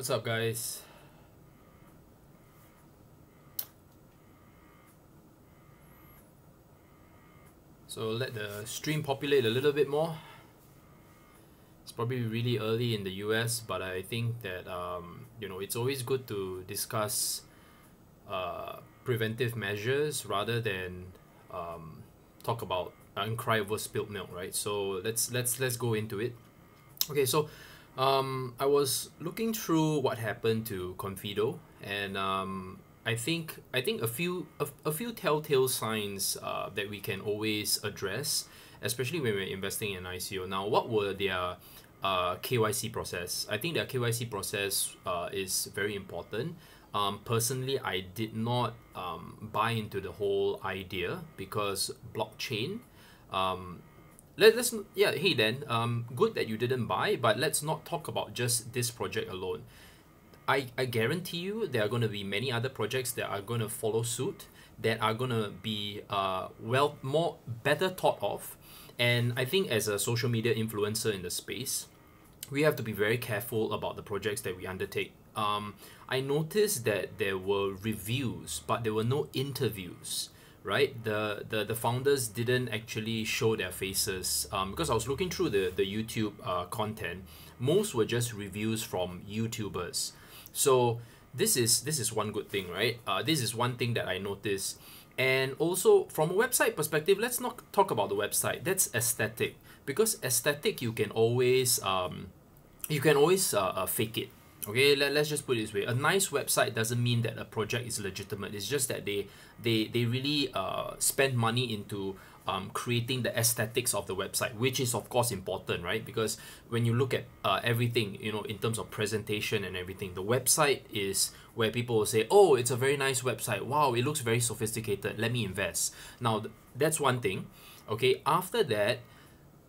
What's up, guys? So let the stream populate a little bit more. It's probably really early in the US, but I think that it's always good to discuss preventive measures rather than talk about and cry over spilled milk, right? So let's go into it. Okay, so I was looking through what happened to Confido, and I think a few telltale signs that we can always address, especially when we're investing in ICO. Now, what were their KYC process? I think their KYC process is very important. Personally, I did not buy into the whole idea because blockchain. Hey Dan, good that you didn't buy, but let's not talk about just this project alone. I guarantee you there are going to be many other projects that are going to follow suit, that are going to be better thought of. And I think as a social media influencer in the space, we have to be very careful about the projects that we undertake. I noticed that there were reviews, but there were no interviews, right? The founders didn't actually show their faces, because I was looking through the YouTube content. Most were just reviews from YouTubers. So this is one good thing, right? This is one thing that I noticed. And also from a website perspective, let's not talk about the website. That's aesthetic, because aesthetic you can always fake it. Okay, let's just put it this way. A nice website doesn't mean that a project is legitimate. It's just that they really spend money into creating the aesthetics of the website, which is of course important, right? Because when you look at everything, in terms of presentation and everything, the website is where people will say, oh, it's a very nice website. Wow, it looks very sophisticated. Let me invest. Now, that's one thing. Okay, after that,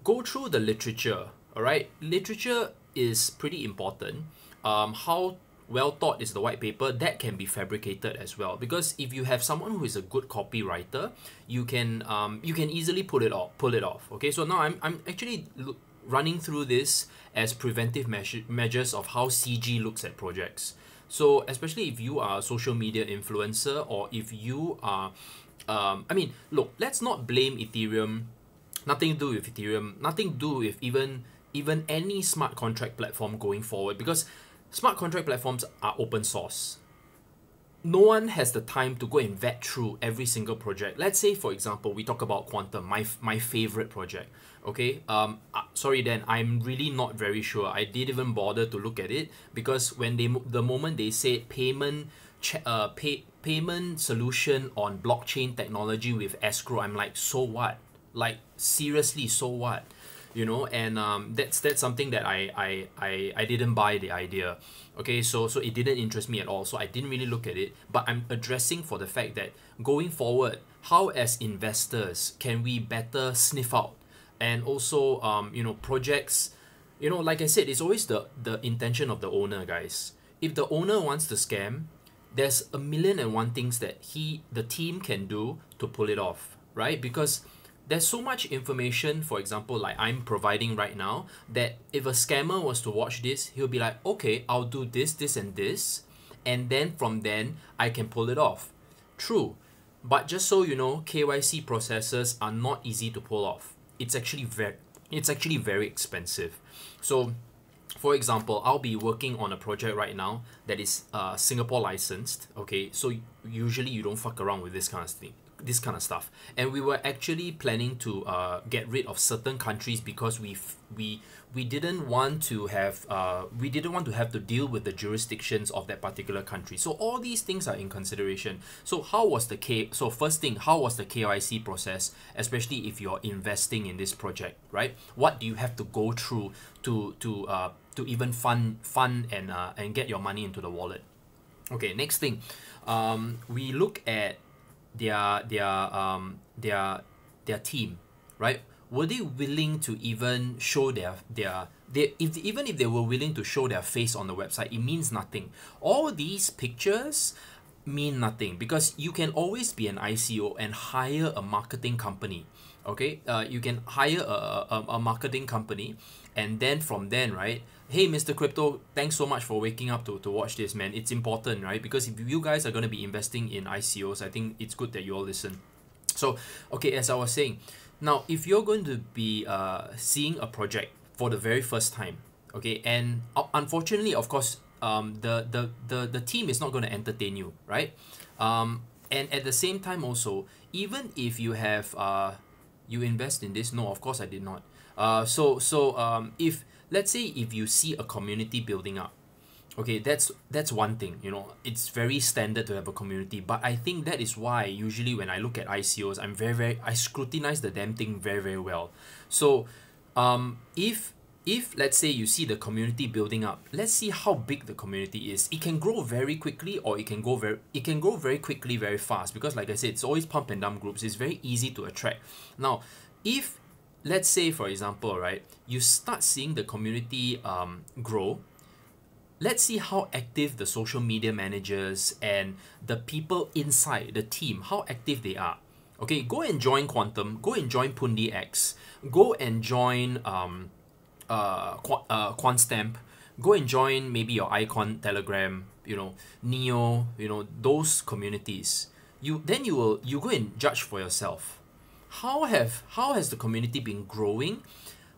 go through the literature. All right, literature is pretty important. How well thought is the white paper? That can be fabricated as well, because if you have someone who is a good copywriter, you can easily pull it off. Okay, so now I'm actually running through this as preventive measures of how CG looks at projects. So especially if you are a social media influencer, or if you are look, let's not blame Ethereum. Nothing to do with Ethereum, nothing to do with even any smart contract platform going forward, because smart contract platforms are open source. No one has the time to go and vet through every single project. Let's say, for example, we talk about Quantum, my favorite project. Okay, sorry Dan, I'm really not very sure. I didn't even bother to look at it, because when the moment they said payment solution on blockchain technology with escrow, I'm like, so what? Like, seriously, so what? And that's something that I didn't buy the idea. Okay, so it didn't interest me at all, so I didn't really look at it. But I'm addressing for the fact that going forward, how as investors can we better sniff out, and also projects, like I said, it's always the intention of the owner, guys. If the owner wants to scam, there's a million and one things that the team can do to pull it off, right? Because there's so much information, for example, like I'm providing right now, that if a scammer was to watch this, he'll be like, okay, I'll do this, this, and this, and then from then I can pull it off. True, but just so you know, KYC processes are not easy to pull off. It's actually very expensive. So, for example, I'll be working on a project right now that is Singapore licensed. Okay, so usually you don't fuck around with this kind of stuff, and we were actually planning to get rid of certain countries because we didn't want to have to deal with the jurisdictions of that particular country. So all these things are in consideration. So first thing, how was the KYC process, especially if you're investing in this project, right? What do you have to go through to even fund and get your money into the wallet? Okay, next thing, we look at their team, right? Were they willing to even show even if they were willing to show their face on the website? It means nothing. All these pictures mean nothing, because you can always be an ICO and hire a marketing company. Okay, you can hire a marketing company, and then from then, right, hey Mr. Crypto, thanks so much for waking up to watch this, man. It's important, right? Because if you guys are going to be investing in ICOs, I think it's good that you all listen. So, okay, as I was saying, now if you're going to be seeing a project for the very first time, okay, and unfortunately, of course, the team is not going to entertain you, right? And at the same time also, even if you have you invest in this, no, of course I did not. If let's say if you see a community building up, okay, that's one thing, you know, it's very standard to have a community, but I think that is why usually when I look at ICOs, I scrutinize the damn thing very, very well. So if let's say you see the community building up, let's see how big the community is. It can grow very quickly, or it can grow very quickly, very fast, because like I said, it's always pump and dump groups. It's very easy to attract. Now, if let's say for example, right, you start seeing the community grow, let's see how active the social media managers and the people inside the team, how active they are. Okay, go and join Quantum, go and join Pundi X, go and join Quantstamp, go and join maybe your Icon Telegram, you know, Neo, you know, those communities. You go and judge for yourself. How has the community been growing?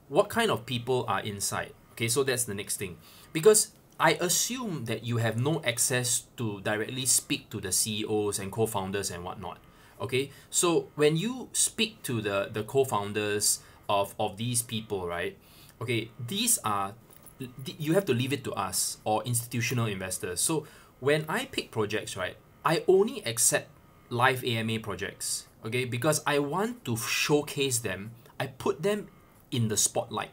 What kind of people are inside? Okay, so that's the next thing. Because I assume that you have no access to directly speak to the CEOs and co-founders and whatnot. Okay, so when you speak to the co-founders of these people, right? Okay, you have to leave it to us or institutional investors. So when I pick projects, right, I only accept live AMA projects, okay, because I want to showcase them. I put them in the spotlight.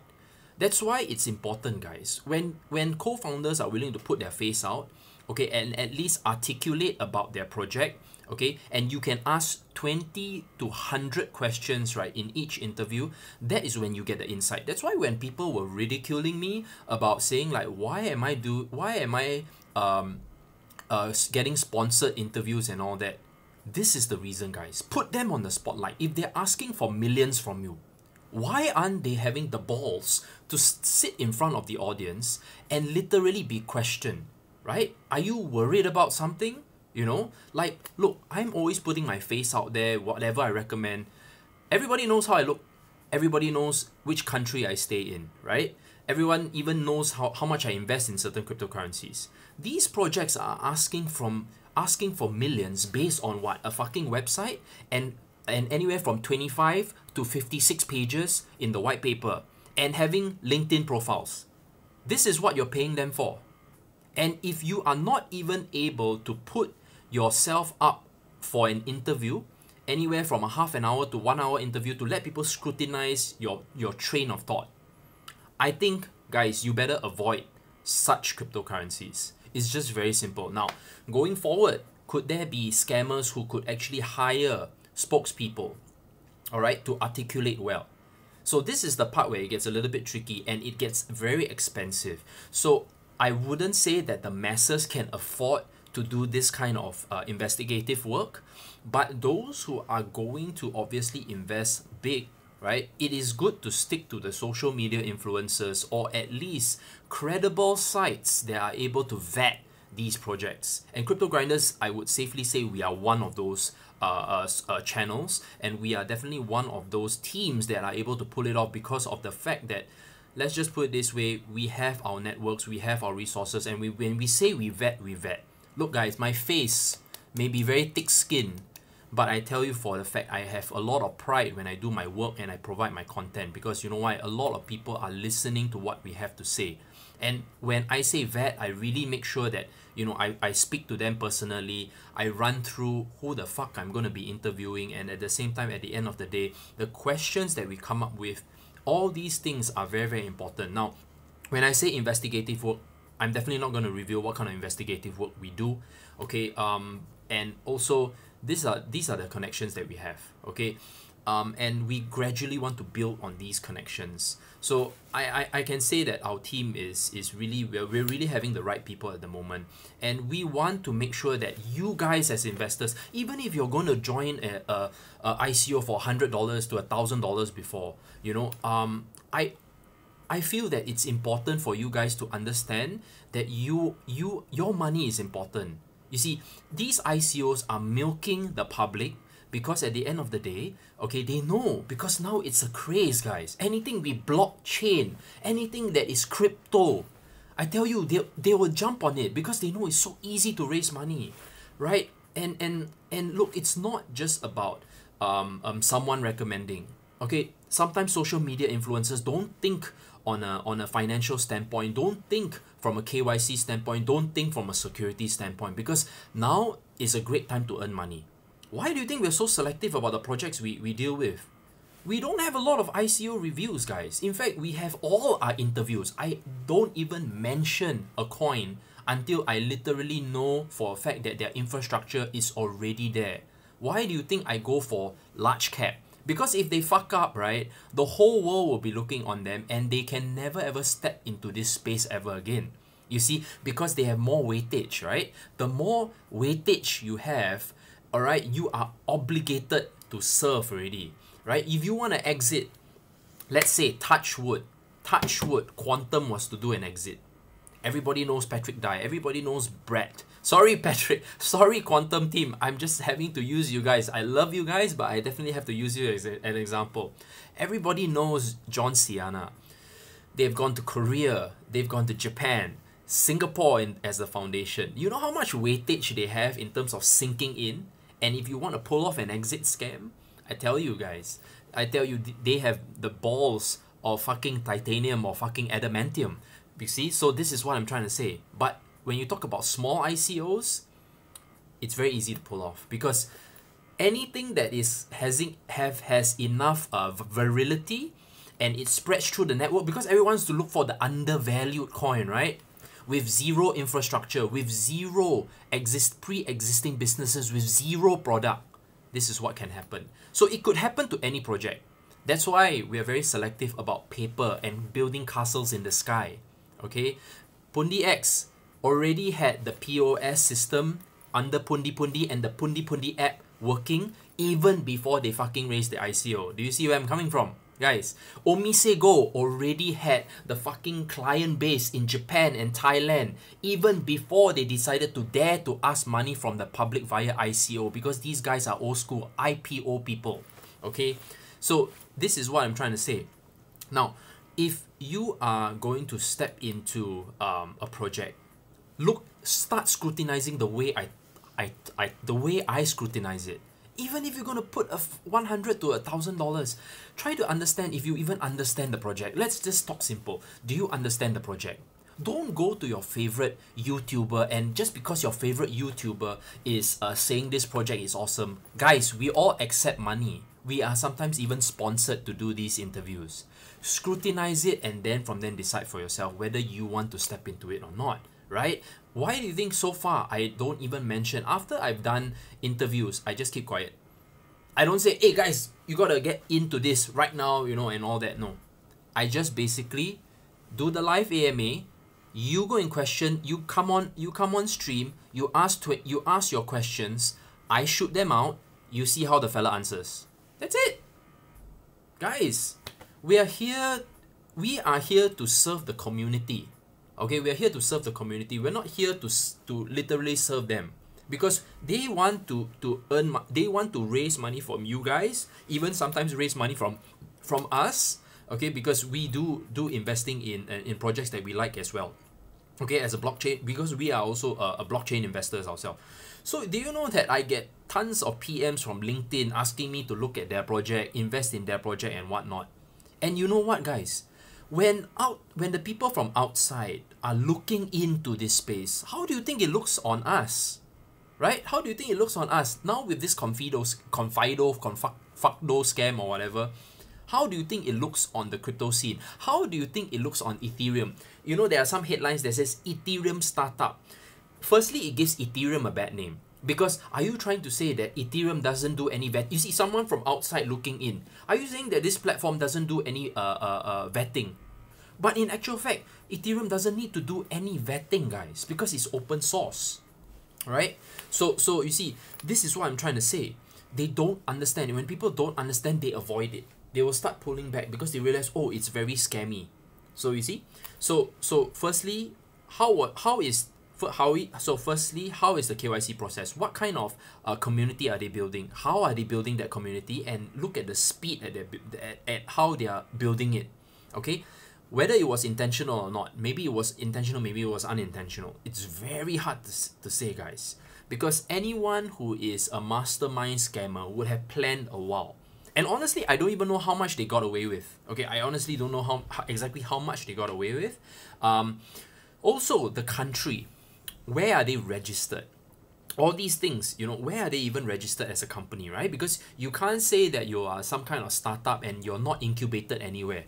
That's why it's important, guys. When co-founders are willing to put their face out, okay, and at least articulate about their project, okay, and you can ask 20 to 100 questions, right, in each interview, that is when you get the insight. That's why when people were ridiculing me about saying like, why am I getting sponsored interviews and all that, this is the reason, guys. Put them on the spotlight. If they're asking for millions from you, why aren't they having the balls to sit in front of the audience and literally be questioned, right? Are you worried about something? You know, like, look, I'm always putting my face out there, whatever I recommend. Everybody knows how I look. Everybody knows which country I stay in, right? Everyone even knows how much I invest in certain cryptocurrencies. These projects are asking for millions based on what? A fucking website and anywhere from 25 to 56 pages in the white paper and having LinkedIn profiles. This is what you're paying them for. And if you are not even able to put yourself up for an interview, anywhere from a half an hour to 1 hour interview to let people scrutinize your train of thought, I think, guys, you better avoid such cryptocurrencies. It's just very simple. Now, going forward, could there be scammers who could actually hire spokespeople, all right, to articulate well? So this is the part where it gets a little bit tricky and it gets very expensive. So I wouldn't say that the masses can afford to do this kind of investigative work, but those who are going to obviously invest big, right, it is good to stick to the social media influencers or at least credible sites that are able to vet these projects. And Crypto Grinders, I would safely say we are one of those channels, and we are definitely one of those teams that are able to pull it off because of the fact that, let's just put it this way, we have our networks, we have our resources, and when we say we vet, we vet. Look, guys, my face may be very thick-skinned, but I tell you for the fact I have a lot of pride when I do my work and I provide my content, because you know why? A lot of people are listening to what we have to say. And when I say vet, I really make sure that, you know, I speak to them personally. I run through who the fuck I'm going to be interviewing, and at the same time, at the end of the day, the questions that we come up with, all these things are very, very important. Now, when I say investigative work, I'm definitely not going to reveal what kind of investigative work we do, okay? And also, these are the connections that we have, okay? And we gradually want to build on these connections. So I can say that our team is really, we're really having the right people at the moment, and we want to make sure that you guys as investors, even if you're going to join a ICO for $100 to $1,000 before, you know, I feel that it's important for you guys to understand that your money is important. You see, these ICOs are milking the public because at the end of the day, okay, they know, because now it's a craze, guys. Anything with blockchain, anything that is crypto, I tell you, they will jump on it because they know it's so easy to raise money, right? And look, it's not just about someone recommending. Okay, sometimes social media influencers don't think on a financial standpoint, don't think from a KYC standpoint, don't think from a security standpoint, because now is a great time to earn money. Why do you think we're so selective about the projects we deal with? We don't have a lot of ICO reviews, guys. In fact, we have all our interviews. I don't even mention a coin until I literally know for a fact that their infrastructure is already there. Why do you think I go for large cap? Because if they fuck up, right, the whole world will be looking on them and they can never ever step into this space ever again. You see, because they have more weightage, right? The more weightage you have, all right, you are obligated to serve already, right? If you want to exit, let's say touch wood, Quantum was to do an exit. Everybody knows Patrick Dye. Everybody knows Brett. Sorry, Patrick. Sorry, Quantum team. I'm just having to use you guys. I love you guys, but I definitely have to use you as an example. Everybody knows John Siana. They've gone to Korea. They've gone to Japan. Singapore as the foundation. You know how much weightage they have in terms of sinking in? And if you want to pull off an exit scam, I tell you guys, they have the balls of fucking titanium or fucking adamantium. You see? So this is what I'm trying to say. But when you talk about small ICOs, it's very easy to pull off, because anything that has enough virility and it spreads through the network, because everyone wants to look for the undervalued coin, right? With zero infrastructure, with zero pre-existing businesses, with zero product, this is what can happen. So it could happen to any project. That's why we are very selective about paper and building castles in the sky. Okay, Pundi X already had the POS system under Pundi Pundi and the Pundi Pundi app working even before they fucking raised the ICO. Do you see where I'm coming from? Guys, Omise Go already had the fucking client base in Japan and Thailand even before they decided to dare to ask money from the public via ICO, because these guys are old school IPO people. Okay, so this is what I'm trying to say. Now, if you are going to step into a project, start scrutinizing the way I scrutinize it. Even if you're going to put $100 to $1,000, try to understand if you even understand the project. Let's just talk simple. Do you understand the project? Don't go to your favorite YouTuber, and just because your favorite YouTuber is saying this project is awesome. Guys, we all accept money. We are sometimes even sponsored to do these interviews. Scrutinize it and then from then decide for yourself whether you want to step into it or not, right? Why do you think so far I don't even mention, after I've done interviews, I just keep quiet. I don't say, hey guys, you gotta get into this right now, you know, and all that. No. I just basically do the live AMA, you go in question, you come on stream, you ask your questions, I shoot them out, you see how the fella answers. That's it. Guys, we are here to serve the community. Okay, we are here to serve the community. We're not here to literally serve them, because they want to raise money from you guys, even sometimes raise money from us. Okay, because we do investing in projects that we like as well. Okay, as a blockchain, because we are also a blockchain investors ourselves. So do you know that I get tons of PMs from LinkedIn asking me to look at their project, invest in their project and whatnot. And you know what, guys? When the people from outside are looking into this space, how do you think it looks on us? Right? How do you think it looks on us? Now with this Confido scam or whatever, how do you think it looks on the crypto scene? How do you think it looks on Ethereum? You know, there are some headlines that says Ethereum startup. Firstly, it gives Ethereum a bad name. Because are you trying to say that Ethereum doesn't do any vet? You see, someone from outside looking in. Are you saying that this platform doesn't do any vetting? But in actual fact, Ethereum doesn't need to do any vetting, guys, because it's open source, right? So you see, this is what I'm trying to say. They don't understand. And when people don't understand, they avoid it. They will start pulling back because they realize, oh, it's very scammy. So you see, so firstly, firstly, how is the KYC process? What kind of community are they building? How are they building that community? And look at the speed at how they are building it. Okay, whether it was intentional or not, maybe it was intentional, maybe it was unintentional. It's very hard to say, guys, because anyone who is a mastermind scammer would have planned a while. And honestly, I don't even know how much they got away with. Okay, I honestly don't know exactly how much they got away with. Also, the country, where are they registered? All these things, you know, where are they even registered as a company, right? Because you can't say that you are some kind of startup and you're not incubated anywhere.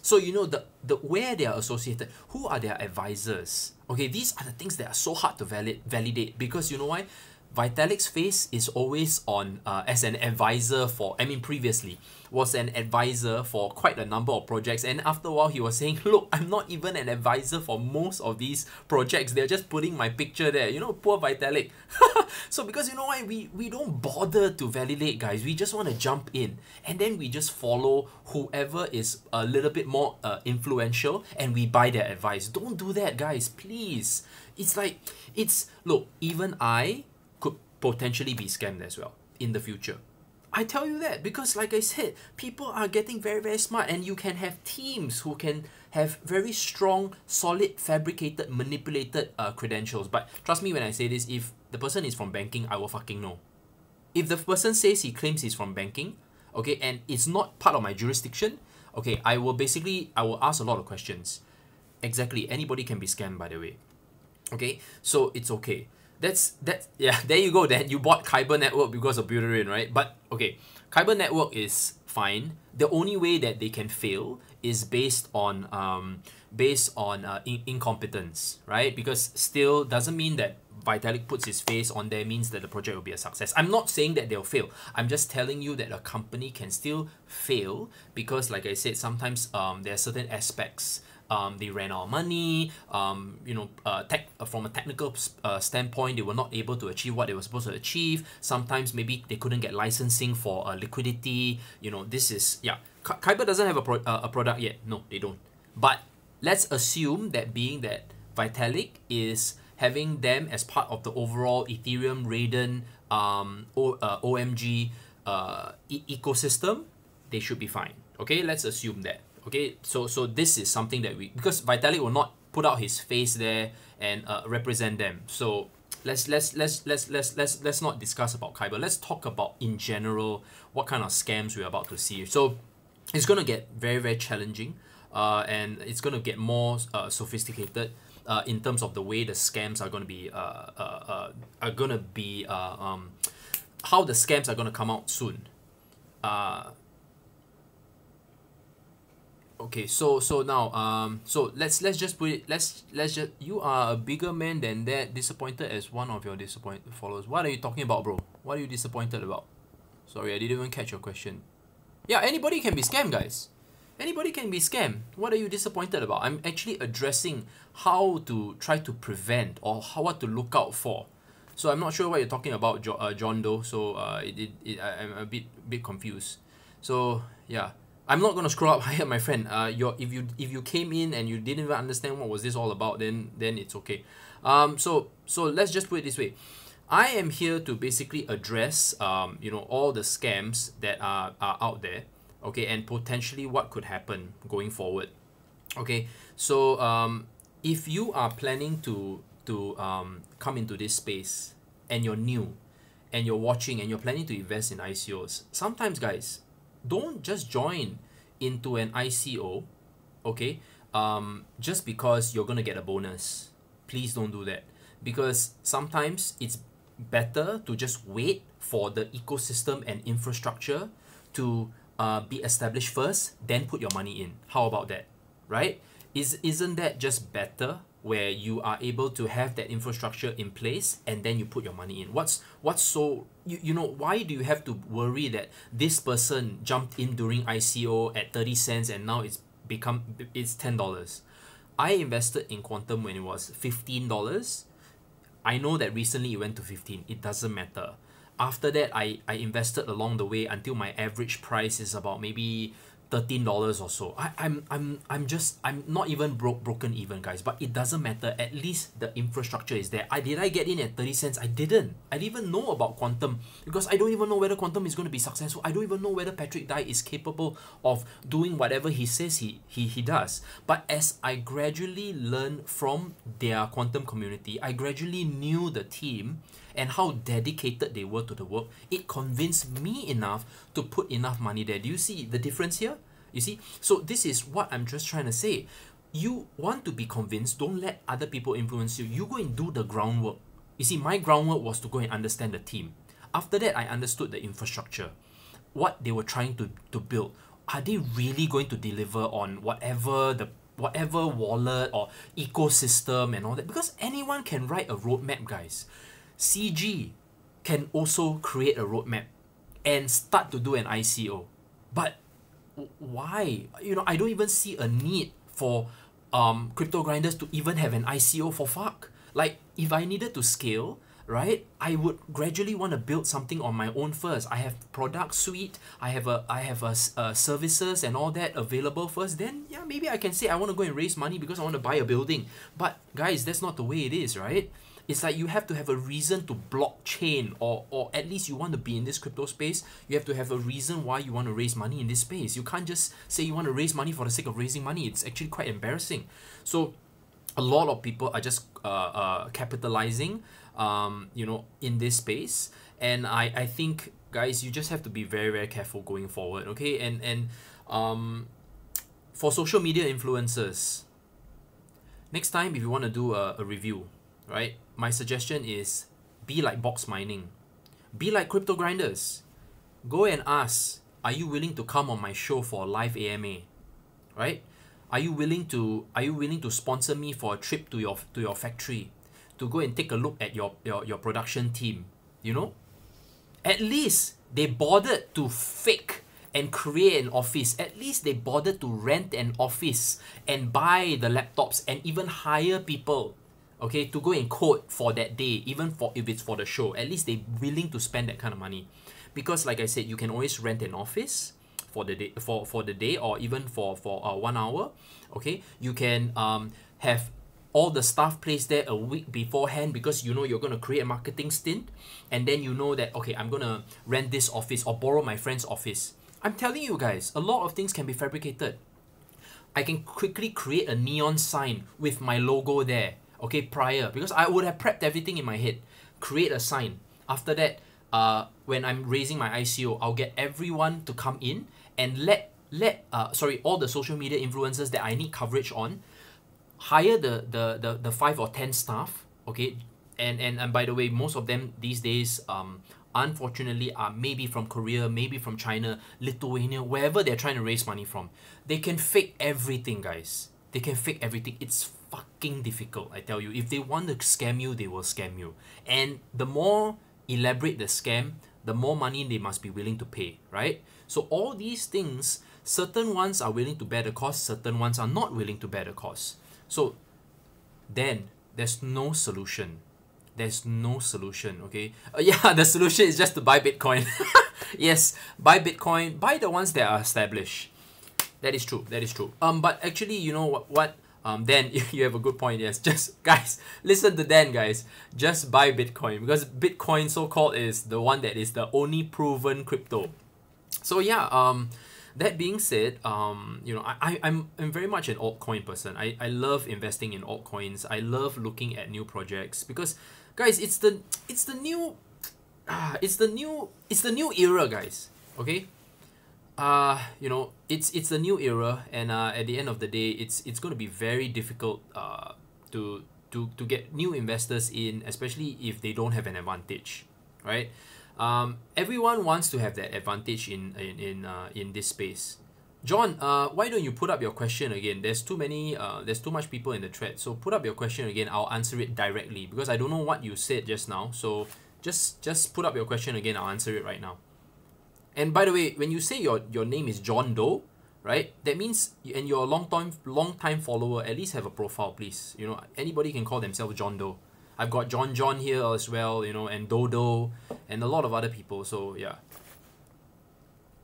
So you know the where they are associated, who are their advisors? Okay, these are the things that are so hard to validate, because you know why? Vitalik's face is always on as an advisor for, previously was an advisor for quite a number of projects, and after a while he was saying, look, I'm not even an advisor for most of these projects, they're just putting my picture there, you know, poor Vitalik. So because you know why, we don't bother to validate, guys, we just want to jump in and then we just follow whoever is a little bit more influential and we buy their advice. Don't do that, guys, please. It's like, look, even I could potentially be scammed as well in the future. I tell you that because, like I said, people are getting very, very smart, and you can have teams who can have very strong, solid, fabricated, manipulated credentials. But trust me when I say this, if the person is from banking, I will fucking know. If the person says he claims he's from banking, okay, and it's not part of my jurisdiction, okay, I will ask a lot of questions. Exactly, anybody can be scammed, by the way. Okay, so it's okay. Yeah, there you go then. You bought Kyber Network because of Buterin, right? But okay, Kyber Network is fine. The only way that they can fail is based on incompetence, right? Because still doesn't mean that Vitalik puts his face on there means that the project will be a success. I'm not saying that they'll fail. I'm just telling you that a company can still fail because, like I said, sometimes there are certain aspects. They ran out of money, from a technical standpoint, they were not able to achieve what they were supposed to achieve. Sometimes maybe they couldn't get licensing for liquidity. You know, this is, yeah, Kyber doesn't have a product yet. No, they don't. But let's assume that being that Vitalik is having them as part of the overall Ethereum, Raiden, OMG ecosystem, they should be fine. Okay, let's assume that. Okay, so this is something that because Vitalik will not put out his face there and represent them. So let's not discuss about Kyber. Let's talk about in general what kind of scams we're about to see. So it's gonna get very, very challenging, and it's gonna get more sophisticated in terms of the way the scams are gonna be how the scams are gonna come out soon. Okay, so now so let's just put it, let's just, you are a bigger man than that, disappointed as one of your disappointed followers. What are you talking about, bro? What are you disappointed about? Sorry, I didn't even catch your question. Yeah, anybody can be scammed, guys. Anybody can be scammed. What are you disappointed about? I'm actually addressing how to try to prevent or what to look out for. So I'm not sure what you're talking about, John Doe. So I'm a bit confused. So yeah. I'm not gonna scroll up higher, my friend. If you came in and you didn't even understand what was this all about, then it's okay. So let's just put it this way. I am here to basically address all the scams that are out there, okay, and potentially what could happen going forward. Okay, so if you are planning to come into this space and you're new and you're watching and you're planning to invest in ICOs, sometimes, guys, don't just join into an ICO, okay, just because you're gonna get a bonus. Please don't do that, because sometimes it's better to just wait for the ecosystem and infrastructure to be established first, then put your money in. How about that, right? Isn't that just better? where you are able to have that infrastructure in place and then you put your money in. What's so you know, why do you have to worry that this person jumped in during ICO at 30 cents and now it's $10? I invested in Quantum when it was $15. I know that recently it went to 15. It doesn't matter. After that, I invested along the way until my average price is about maybe $13 or so. I'm not even broken even, guys, but it doesn't matter. At least the infrastructure is there. Did I get in at 30 cents? I didn't. I didn't even know about Quantum because I don't even know whether Quantum is going to be successful. I don't even know whether Patrick Dye is capable of doing whatever he says he does. But as I gradually learned from their Quantum community, I gradually knew the team and how dedicated they were to the work. It convinced me enough to put enough money there. Do you see the difference here? You see? So this is what I'm just trying to say. You want to be convinced, don't let other people influence you. You go and do the groundwork. You see, my groundwork was to go and understand the team. After that, I understood the infrastructure, what they were trying to build. Are they really going to deliver on whatever wallet or ecosystem and all that? Because anyone can write a roadmap, guys. CG can also create a roadmap and start to do an ICO. But why? You know, I don't even see a need for crypto grinders to even have an ICO, for fuck. Like, if I needed to scale, right, I would gradually want to build something on my own first. I have product suite, I have a services and all that available first. Then yeah, maybe I can say I want to go and raise money because I want to buy a building. But guys, that's not the way it is, right? It's like you have to have a reason to blockchain, or at least you want to be in this crypto space. You have to have a reason why you want to raise money in this space. You can't just say you want to raise money for the sake of raising money. It's actually quite embarrassing. So a lot of people are just capitalizing, you know, in this space. And I think, guys, you just have to be very, very careful going forward, okay? And for social media influencers, next time if you want to do a review, right, my suggestion is be like box mining. Be like crypto grinders. Go and ask, are you willing to come on my show for a live AMA? Right? Are you willing to sponsor me for a trip to your factory to go and take a look at your production team? You know? At least they bothered to fake and create an office. At least they bothered to rent an office and buy the laptops and even hire people, okay, to go and code for that day, even for if it's for the show. At least they're willing to spend that kind of money. Because like I said, you can always rent an office for the day, for the day, or even for 1 hour. Okay, you can have all the staff placed there a week beforehand because you know you're going to create a marketing stint, and then you know that, okay, I'm going to rent this office or borrow my friend's office. I'm telling you guys, a lot of things can be fabricated. I can quickly create a neon sign with my logo there, okay, prior, because I would have prepped everything in my head. Create a sign. After that, when I'm raising my ICO, I'll get everyone to come in and let all the social media influencers that I need coverage on, hire the 5 or 10 staff, okay, and by the way, most of them these days, unfortunately, are maybe from Korea, maybe from China, Lithuania, wherever they're trying to raise money from. They can fake everything, guys. They can fake everything. It's fucking difficult, I tell you. If they want to scam you, they will scam you. And the more elaborate the scam, the more money they must be willing to pay, right? So all these things, certain ones are willing to bear the cost, certain ones are not willing to bear the cost. So then there's no solution. There's no solution, okay? Yeah, the solution is just to buy Bitcoin. Yes, buy Bitcoin, buy the ones that are established. That is true, that is true. But actually, you know what? Dan, you have a good point, yes. Just, guys, listen to Dan, guys. Just buy Bitcoin, because Bitcoin, so-called, is the one that is the only proven crypto. So yeah, that being said, you know, I'm very much an altcoin person. I love investing in altcoins. I love looking at new projects because, guys, it's the new era, guys. Okay, you know, it's the new era, and at the end of the day, it's going to be very difficult to get new investors in, especially if they don't have an advantage, right? Everyone wants to have that advantage in this space. John, why don't you put up your question again? There's too many, there's too much people in the thread. So put up your question again. I'll answer it directly because I don't know what you said just now. So just put up your question again. I'll answer it right now. And by the way, when you say your name is John Doe, right? That means and you're a long time follower. At least have a profile, please. You know, anybody can call themselves John Doe. I've got John here as well. You know, and Dodo, and a lot of other people. So yeah.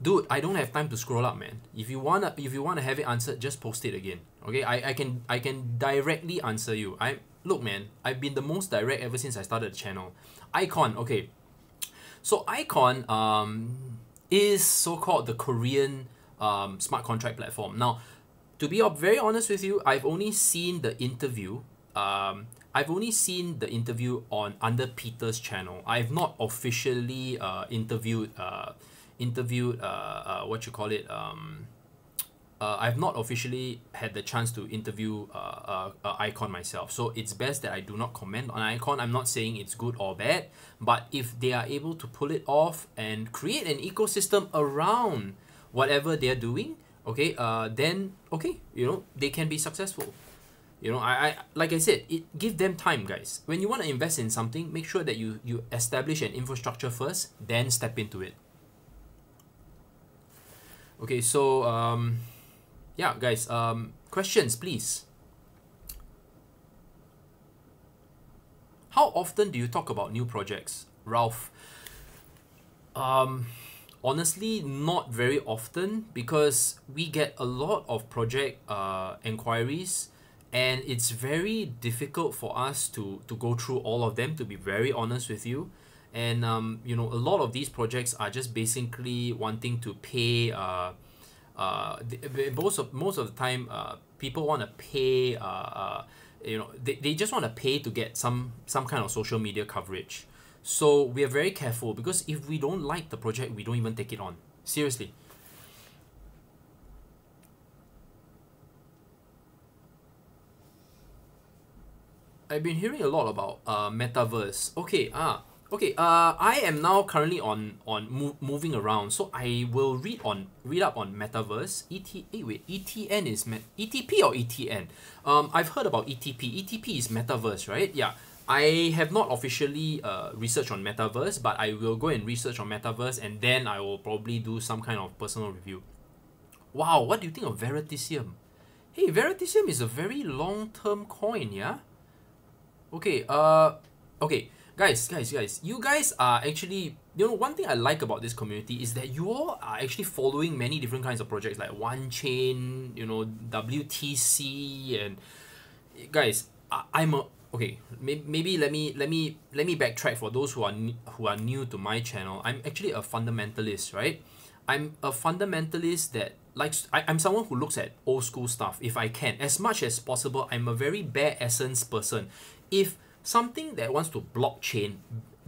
Dude, I don't have time to scroll up, man. If you wanna have it answered, just post it again. Okay, I can directly answer you. Look, man, I've been the most direct ever since I started the channel. Icon, okay. So Icon is so-called the Korean smart contract platform. Now, to be very honest with you, I've only seen the interview. I've only seen the interview on under Peter's channel. I've not officially interviewed what you call it. I've not officially had the chance to interview Icon myself, so it's best that I do not comment on Icon. I'm not saying it's good or bad, but if they are able to pull it off and create an ecosystem around whatever they're doing, okay, then okay, you know, they can be successful. You know, I like I said, give them time, guys. When you want to invest in something, make sure that you establish an infrastructure first, then step into it. Okay, so yeah, guys, questions, please. How often do you talk about new projects, Ralph? Honestly, not very often because we get a lot of project inquiries, and it's very difficult for us to go through all of them, to be very honest with you. And you know, a lot of these projects are just basically wanting to pay. Most of the time, people want to pay. You know, they just want to pay to get some kind of social media coverage. So we are very careful because if we don't like the project, we don't even take it on. Seriously. I've been hearing a lot about metaverse. Okay, I am now currently on moving around, so I will read up on metaverse. ETN is ETP or ETN? I've heard about ETP. ETP is metaverse, right? Yeah. I have not officially researched on metaverse, but I will go and research on metaverse, and then I will probably do some kind of personal review. Wow, what do you think of Veritasium? Hey, Veritasium is a very long-term coin, yeah? Okay, okay, guys, you guys are actually, you know, one thing I like about this community is that you all are actually following many different kinds of projects like One Chain, you know, WTC, and guys, I'm a okay. Maybe let me backtrack for those who are new to my channel. I'm actually a fundamentalist, right? I'm a fundamentalist that likes. I'm someone who looks at old school stuff if I can, as much as possible. I'm a very bare essence person. If something that wants to blockchain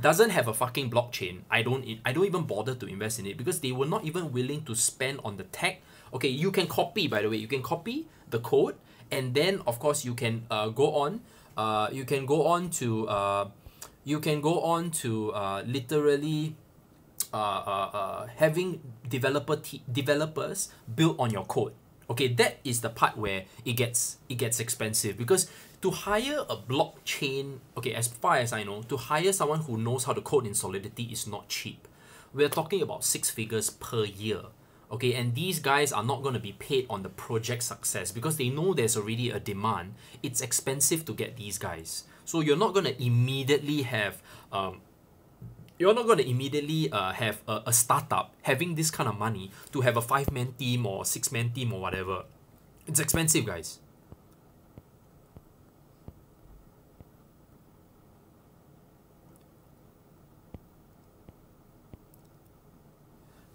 doesn't have a fucking blockchain, I don't even bother to invest in it because they were not even willing to spend on the tech. Okay, you can copy, by the way, you can copy the code, and then of course you can go on to literally having developers build on your code. Okay, that is the part where it gets expensive because to hire a blockchain, okay, as far as I know, to hire someone who knows how to code in Solidity is not cheap. We're talking about 6 figures per year. Okay, and these guys are not going to be paid on the project success because they know there's already a demand. It's expensive to get these guys. So you're not going to immediately have a startup having this kind of money to have a 5-man team or 6-man team or whatever. It's expensive, guys.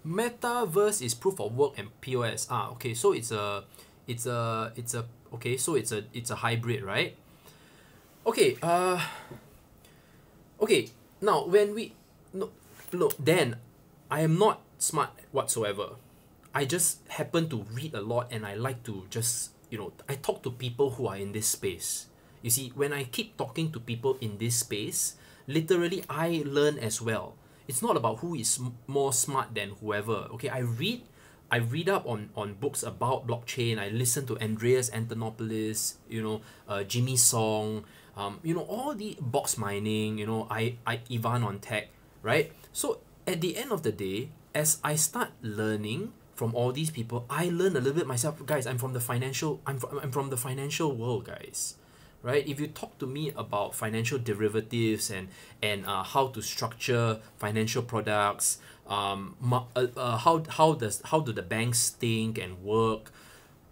Metaverse is proof of work and POS. Okay, so it's a hybrid, right? Okay, okay. Now when we look, then I am not smart whatsoever. I just happen to read a lot and I like to just, you know, I talk to people who are in this space. You see, when I keep talking to people in this space, literally I learn as well. It's not about who is more smart than whoever. Okay, I read I read up on books about blockchain. I listen to Andreas Antonopoulos, Jimmy Song, all the box mining, I Ivan on tech, right? So at the end of the day, as I start learning from all these people, I learn a little bit myself, guys. I'm from the financial world, guys, right? If you talk to me about financial derivatives and how to structure financial products, how do the banks think and work,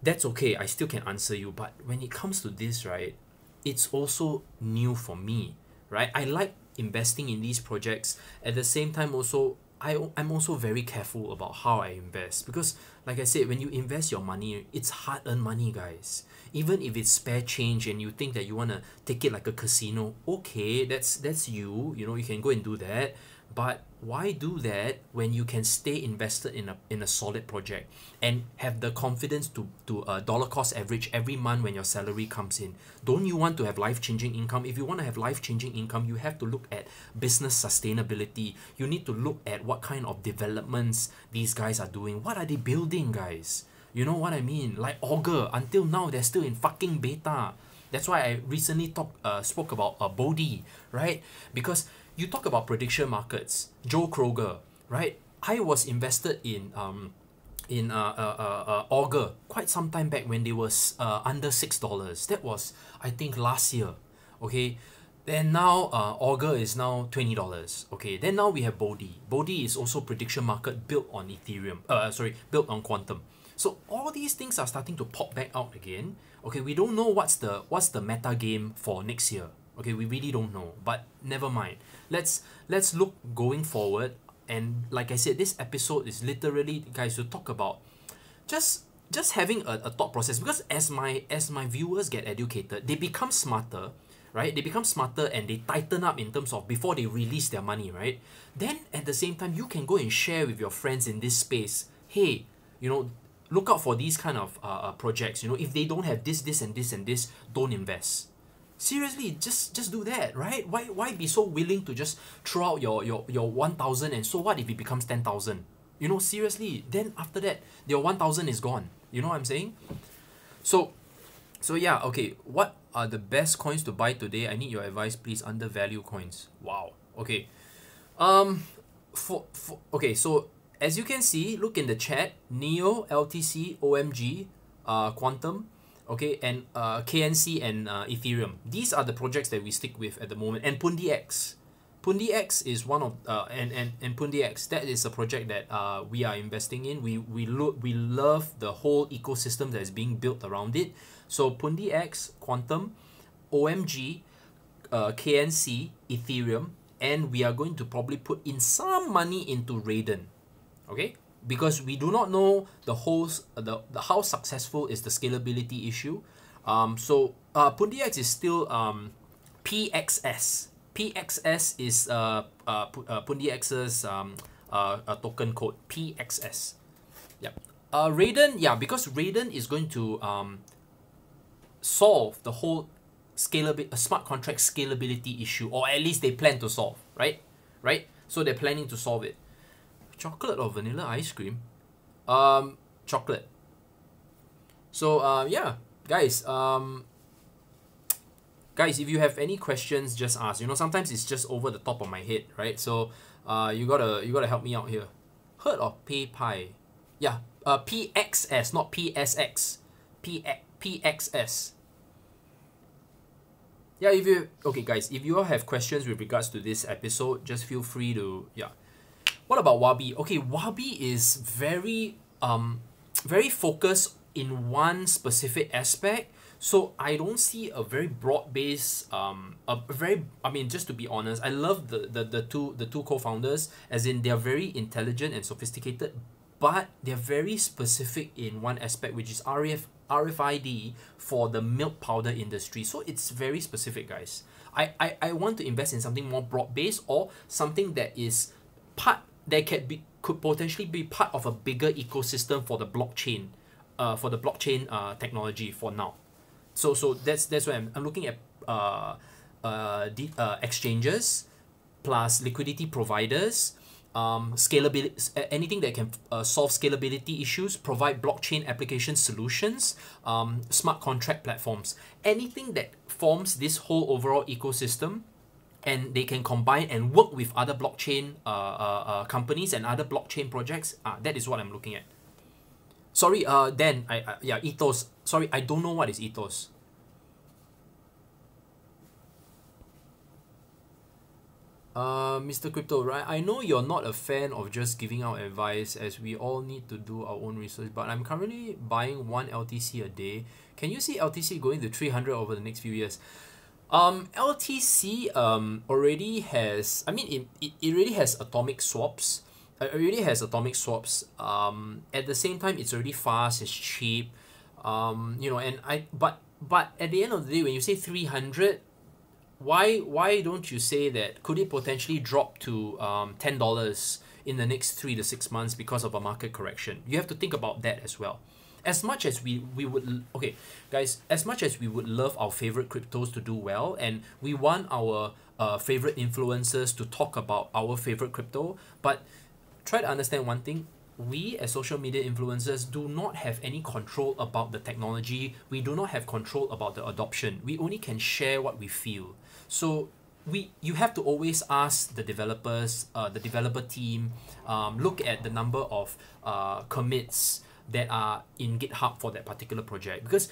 that's okay. I still can answer you. But when it comes to this, right, it's also new for me, right? I like investing in these projects. At the same time, also I'm also very careful about how I invest, because like I said, when you invest your money, it's hard-earned money, guys. Even if it's spare change and you think that you want to take it like a casino, okay, that's you, you can go and do that. But why do that when you can stay invested in a solid project and have the confidence to dollar cost average every month when your salary comes in? Don't you want to have life-changing income? If you want to have life-changing income, you have to look at business sustainability. You need to look at what kind of developments these guys are doing. What are they building, guys? You know what I mean? Like Augur, until now they're still in fucking beta. That's why I recently spoke about Bodhi, right? Because you talk about prediction markets, Joe Kroger, right? I was invested in Augur quite some time back when they was under $6. That was, I think, last year. Okay, then now Augur is now $20. Okay, then now we have Bodhi. Bodhi is also prediction market built on Ethereum. Built on Quantum. So all these things are starting to pop back out again. Okay, we don't know what's the meta game for next year. Okay, we really don't know. But never mind. Let's look going forward. And like I said, this episode is literally, guys, to talk about just having a thought process. Because as my viewers get educated, they become smarter, right? They become smarter and they tighten up in terms of before they release their money, right? Then at the same time, you can go and share with your friends in this space. Hey, look out for these kind of projects. If they don't have this and this and this, don't invest. Seriously, just do that, right? Why be so willing to just throw out your 1,000, and so what if it becomes 10,000? Seriously, then after that, your 1,000 is gone. You know what I'm saying? So yeah, okay. What are the best coins to buy today? I need your advice, please. Undervalue coins. Wow. Okay. Okay. So as you can see, look in the chat. Neo, LTC, OMG, Quantum. Okay, and KNC and Ethereum. These are the projects that we stick with at the moment. And Pundi X. Pundi X is one of and Pundi X, that is a project that we are investing in. We love the whole ecosystem that is being built around it. So Pundi X, Quantum, OMG, KNC, Ethereum, and we are going to probably put in some money into Raiden. Okay? Because we do not know the how successful is the scalability issue. So Pundi X is still PXS. PXS is Pundi X's token code, PXS. Yep. Raiden, yeah, because Raiden is going to solve the whole smart contract scalability issue, or at least they plan to solve, right? So they're planning to solve it. Chocolate or vanilla ice cream? Chocolate. So yeah, guys. Guys, if you have any questions, just ask. Sometimes it's just over the top of my head, right? So you gotta help me out here. Heard of PayPal? Yeah. PXS, not PSX. PXS. Yeah. Okay, guys. If you all have questions with regards to this episode, just feel free to What about Wabi? Okay, Wabi is very focused in one specific aspect. So I don't see a very broad-based, just to be honest, I love the two co-founders, as in they're very intelligent and sophisticated, but they're very specific in one aspect, which is RFID for the milk powder industry. So it's very specific, guys. I want to invest in something more broad-based, or something that is could potentially be part of a bigger ecosystem for the blockchain, technology for now. So that's why I'm looking at exchanges plus liquidity providers, scalability, anything that can solve scalability issues, provide blockchain application solutions, smart contract platforms, anything that forms this whole overall ecosystem, and they can combine and work with other blockchain companies and other blockchain projects. That is what I'm looking at. Sorry, Dan, yeah, ethos. Sorry, I don't know what is ethos. Mr. Crypto, right? I know you're not a fan of just giving out advice, as we all need to do our own research, but I'm currently buying 1 LTC a day. Can you see LTC going to 300 over the next few years? LTC already has, I mean, it already has atomic swaps. It already has atomic swaps. At the same time, it's already fast, it's cheap. You know, and but at the end of the day, when you say 300, why don't you say that could it potentially drop to $10 in the next 3 to 6 months because of a market correction? You have to think about that as well. As much as we would, okay guys, as much as we would love our favorite cryptos to do well, and we want our favorite influencers to talk about our favorite crypto, but try to understand one thing: we as social media influencers do not have any control about the technology. We do not have control about the adoption. We only can share what we feel. So you have to always ask the developers, the developer team, look at the number of commits that are in GitHub for that particular project, because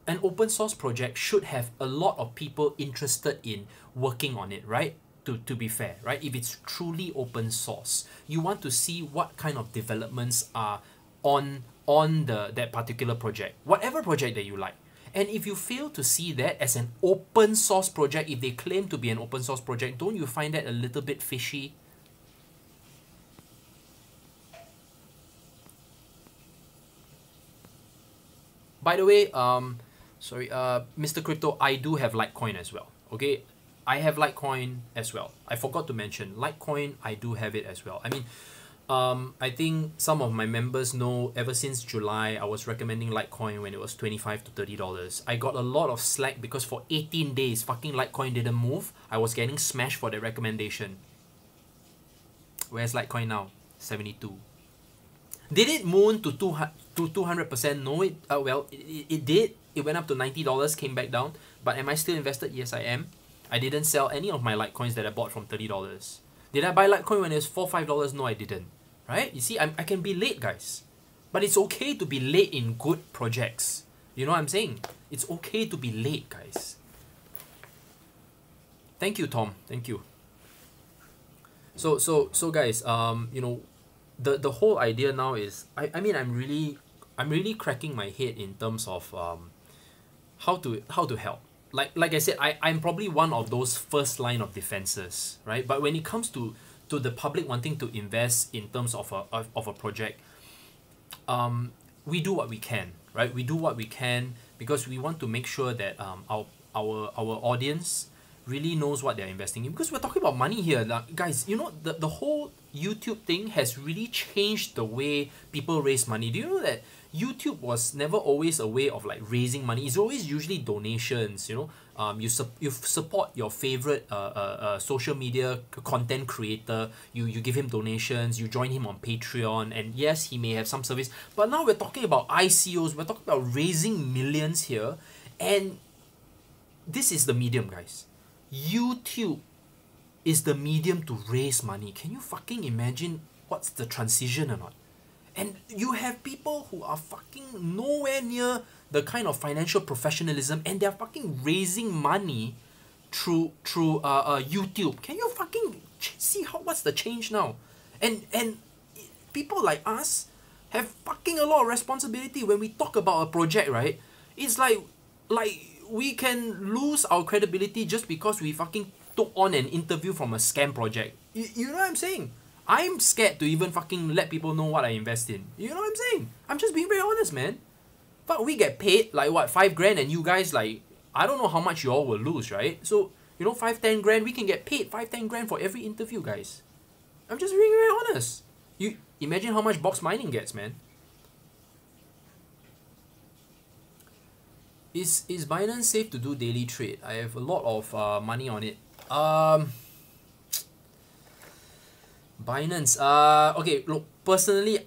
an open source project should have a lot of people interested in working on it, right? To be fair, right? If it's truly open source, you want to see what kind of developments are on that particular project, whatever project that you like. And if you fail to see that as an open source project, if they claim to be an open source project, don't you find that a little bit fishy? By the way, sorry, Mr. Crypto, I do have Litecoin as well. Okay, I have Litecoin as well. I forgot to mention Litecoin. I do have it as well. I mean, I think some of my members know ever since July, I was recommending Litecoin when it was $25 to $30. I got a lot of slack because for 18 days, fucking Litecoin didn't move. I was getting smashed for the recommendation. Where's Litecoin now? 72. Did it moon to 200%? No, it did. It went up to $90, came back down. But am I still invested? Yes, I am. I didn't sell any of my Litecoins that I bought from $30. Did I buy Litecoin when it was $4, $5? No, I didn't. Right? You see, I can be late, guys. But it's okay to be late in good projects. You know what I'm saying? It's okay to be late, guys. Thank you, Tom. Thank you. So guys, you know, the whole idea now is, I mean, I'm really cracking my head in terms of how to help. Like I said, I'm probably one of those first line of defenses, right? But when it comes to the public wanting to invest in terms of a project, we do what we can, right? We do what we can because we want to make sure that our audience really knows what they're investing in, because we're talking about money here. Like, guys, you know, the whole YouTube thing has really changed the way people raise money. Do you know that YouTube was never always a way of like raising money? It's always usually donations, you know. You support your favorite social media content creator, you give him donations, you join him on Patreon, and yes, he may have some service, but now we're talking about ICOs, we're talking about raising millions here, and this is the medium, guys. YouTube is the medium to raise money. Can you fucking imagine what's the transition or not? And you have people who are fucking nowhere near the kind of financial professionalism, and they're fucking raising money through YouTube. Can you fucking see what's the change now? And people like us have fucking a lot of responsibility when we talk about a project, right? It's like we can lose our credibility just because we fucking took on an interview from a scam project. You know what I'm saying? I'm scared to even fucking let people know what I invest in. You know what I'm saying? I'm just being very honest, man. But we get paid like what, 5 grand, and you guys, like, I don't know how much you all will lose, right? So, you know, 5-10 grand, we can get paid 5-10 grand for every interview, guys. I'm just being very honest. You imagine how much box mining gets, man. Is Binance safe to do daily trade? I have a lot of money on it. Binance. Okay. Look, personally,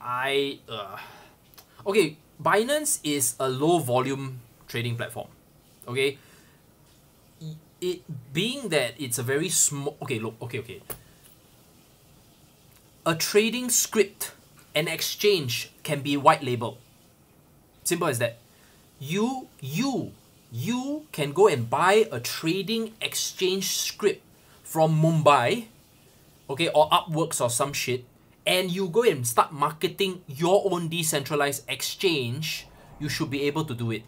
okay. Binance is a low volume trading platform. Okay. It being that it's a very small. Okay. Look. Okay. Okay. A trading script, an exchange can be white label. Simple as that. You can go and buy a trading exchange script from Mumbai, okay, or Upworks or some shit, and you go and start marketing your own decentralized exchange. You should be able to do it.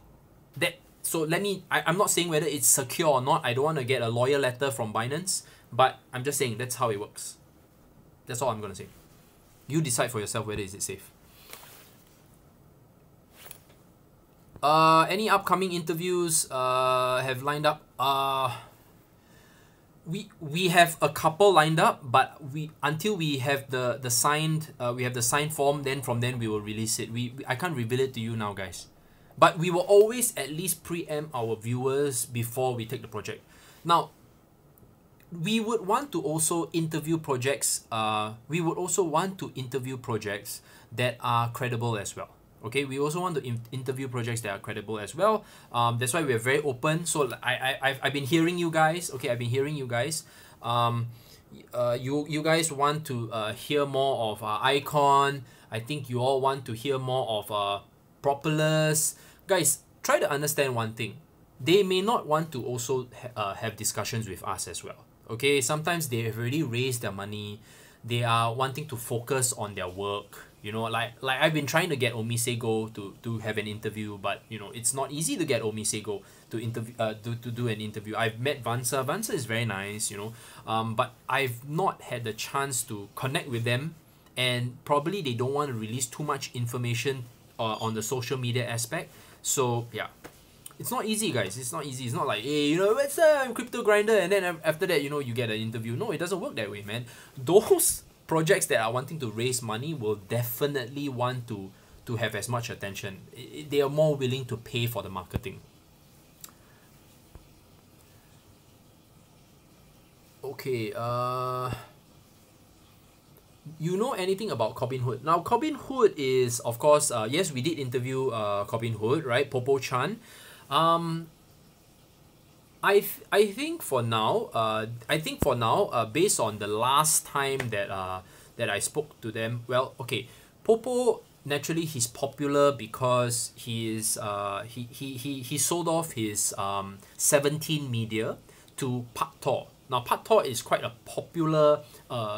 I'm not saying whether it's secure or not. I don't want to get a lawyer letter from Binance, but I'm just saying that's how it works. That's all I'm gonna say. You decide for yourself whether is it safe. Any upcoming interviews have lined up? We have a couple lined up, but until we have the signed form, then from then we will release it. I can't reveal it to you now, guys. But we will always at least preempt our viewers before we take the project. Now, we would want to also interview projects. We would also want to interview projects that are credible as well. Okay, we also want to interview projects that are credible as well. That's why we're very open. So I've been hearing you guys. Okay, I've been hearing you guys. You guys want to hear more of Icon. I think you all want to hear more of Propolis. Guys, try to understand one thing. They may not want to also have discussions with us as well. Okay, sometimes they have already raised their money. They are wanting to focus on their work. You know, like I've been trying to get Omisego to have an interview, but you know, it's not easy to get Omisego to interview to do an interview. I've met Vansa. Vansa is very nice, you know, but I've not had the chance to connect with them, and probably they don't want to release too much information on the social media aspect. So yeah, it's not easy, guys. It's not easy. It's not like, hey, you know, what's up, crypto grinder, and then after that, you know, you get an interview. No, it doesn't work that way, man. Those projects that are wanting to raise money will definitely want to have as much attention. They are more willing to pay for the marketing. Okay, you know anything about Robinhood? Now, Robinhood is, of course, yes, we did interview Robinhood, right? Popo Chan. I think for now, based on the last time that I spoke to them, well, okay, Popo naturally he's popular because he sold off his 17 Media to Pak Tor. Now Pak Tor is quite a popular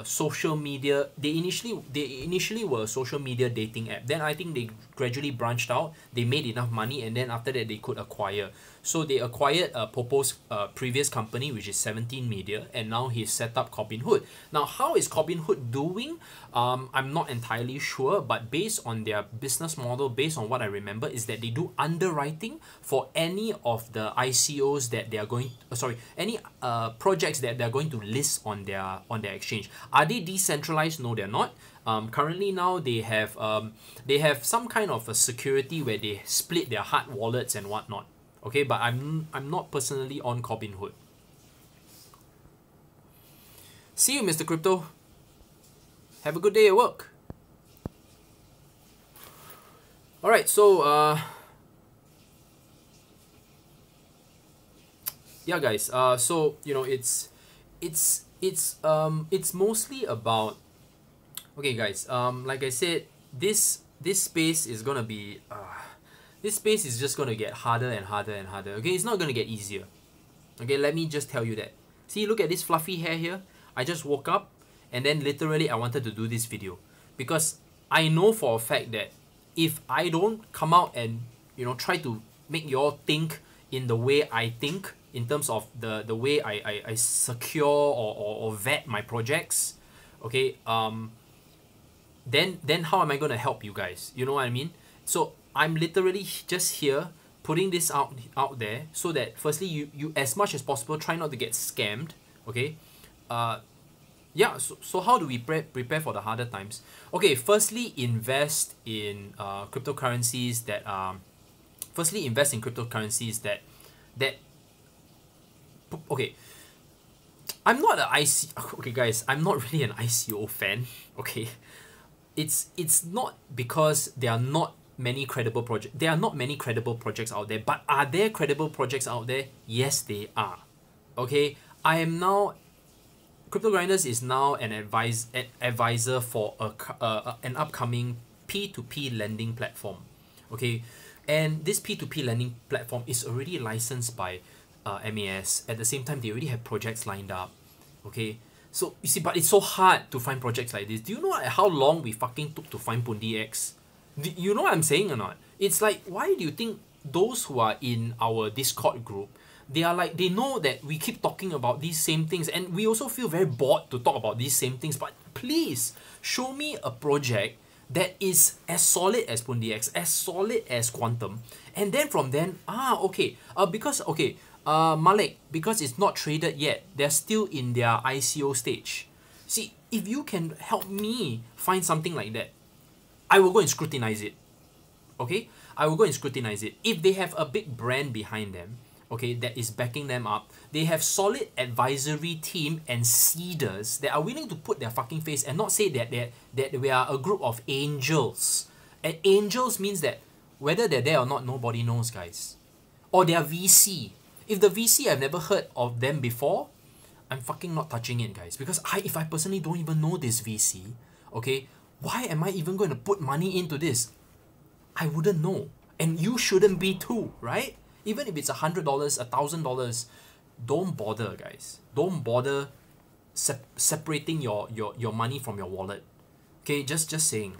social media. They initially were a social media dating app. Then I think they gradually branched out. They made enough money, and then after that they could acquire. So they acquired Popo's previous company, which is 17 Media, and now he's set up Robinhood. Now, how is Robinhood doing? I'm not entirely sure, but based on their business model, based on what I remember, is that they do underwriting for any of the ICOs that they are going. Any projects that they're going to list on their exchange. Are they decentralized? No, they're not. Currently now they have some kind of a security where they split their hard wallets and whatnot. Okay, but I'm not personally on Robinhood. See you, Mr. Crypto. Have a good day at work. All right, so yeah, guys. So you know, it's mostly about. Okay, guys. Like I said, this space is gonna be. This space is just gonna get harder and harder and harder. Okay, it's not gonna get easier. Okay, let me just tell you that. See, look at this fluffy hair here. I just woke up, and then literally I wanted to do this video because I know for a fact that if I don't come out and try to make you all think in the way I think, in terms of the way I secure or vet my projects, okay, then how am I gonna help you guys? You know what I mean? So I'm literally just here putting this out there so that firstly you as much as possible try not to get scammed. Okay, yeah. So how do we prepare for the harder times? Okay, firstly invest in cryptocurrencies that okay, I'm not an IC. Okay, guys, I'm not really an ICO fan. Okay, it's not because there are not many credible projects. There are not many credible projects out there. But are there credible projects out there? Yes, they are. Okay, I am now. Crypto Grinders is now an advisor for an upcoming P2P lending platform. Okay, and this P2P lending platform is already licensed by MAS. At the same time, they already have projects lined up. Okay, so you see, but it's so hard to find projects like this. Do you know how long we fucking took to find Pundi X? You know what I'm saying or not? It's like, why do you think those who are in our Discord group, they are like, they know that we keep talking about these same things, and we also feel very bored to talk about these same things. But please show me a project that is as solid as Pundi X, as solid as Quantum, and then from then, Malik, because it's not traded yet, they're still in their ICO stage. See, if you can help me find something like that, I will go and scrutinize it. Okay? I will go and scrutinize it. If they have a big brand behind them, okay, that is backing them up, they have solid advisory team and seeders that are willing to put their fucking face and not say that we are a group of angels. And angels means that whether they're there or not, nobody knows, guys. Or they are VC. If the VC, I've never heard of them before, I'm fucking not touching it, guys. Because if I personally don't even know this VC, okay, why am I even going to put money into this? I wouldn't know. And you shouldn't be too, right? Even if it's $100, $1,000, don't bother, guys. Don't bother separating your money from your wallet. Okay, just saying.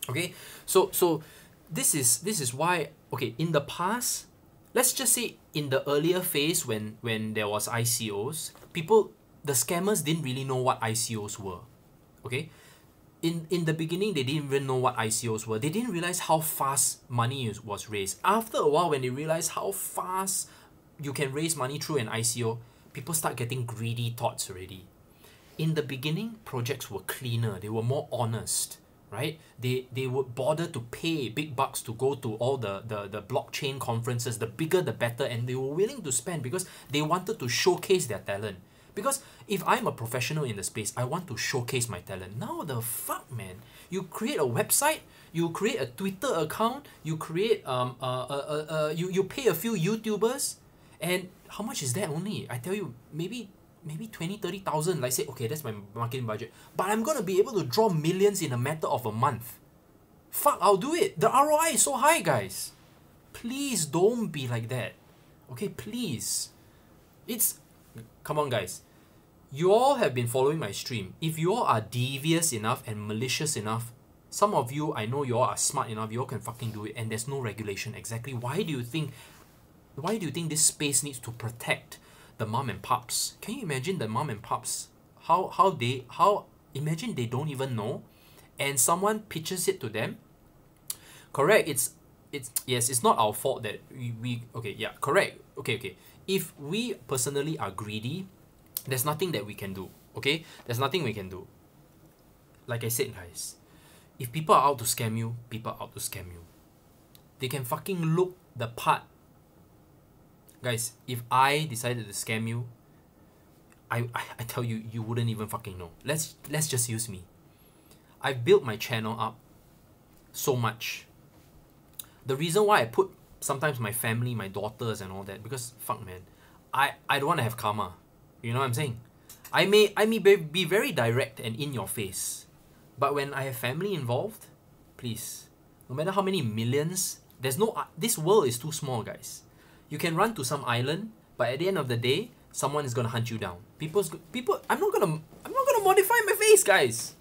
Okay, so this is why, okay, in the past, let's just say in the earlier phase when there was ICOs, the scammers didn't really know what ICOs were. Okay, in the beginning, they didn't even know what ICOs were. They didn't realize how fast money was raised. After a while, when they realize how fast you can raise money through an ICO, people start getting greedy thoughts already. In the beginning, projects were cleaner. They were more honest, right? They would bother to pay big bucks to go to all the blockchain conferences. The bigger, the better. And they were willing to spend because they wanted to showcase their talent. Because if I'm a professional in the space, I want to showcase my talent. Now the fuck, man? You create a website, you create a Twitter account, you create you pay a few YouTubers, and how much is that only? I tell you, maybe 20, 30,000. Like say, okay, that's my marketing budget. But I'm gonna be able to draw millions in a matter of a month. Fuck, I'll do it. The ROI is so high, guys. Please don't be like that. Okay, please. Come on, guys. You all have been following my stream. If you all are devious enough and malicious enough, some of you, I know you all are smart enough, you all can fucking do it, and there's no regulation. Exactly. Why do you think this space needs to protect the mom and pops? Can you imagine the mom and pops? Imagine they don't even know, and someone pitches it to them. Correct. It's not our fault that we okay, yeah, correct. Okay. If we personally are greedy, there's nothing that we can do. Okay? There's nothing we can do. Like I said, guys, if people are out to scam you, people are out to scam you. They can fucking look the part. Guys, if I decided to scam you, I tell you, you wouldn't even fucking know. Let's just use me. I've built my channel up so much. The reason why I put sometimes my family, my daughters and all that, because fuck, man, I don't want to have karma. You know what I'm saying? I may be very direct and in your face, but when I have family involved, please, no matter how many millions, this world is too small, guys. You can run to some island, but at the end of the day, someone is gonna hunt you down. I'm not gonna modify my face, guys.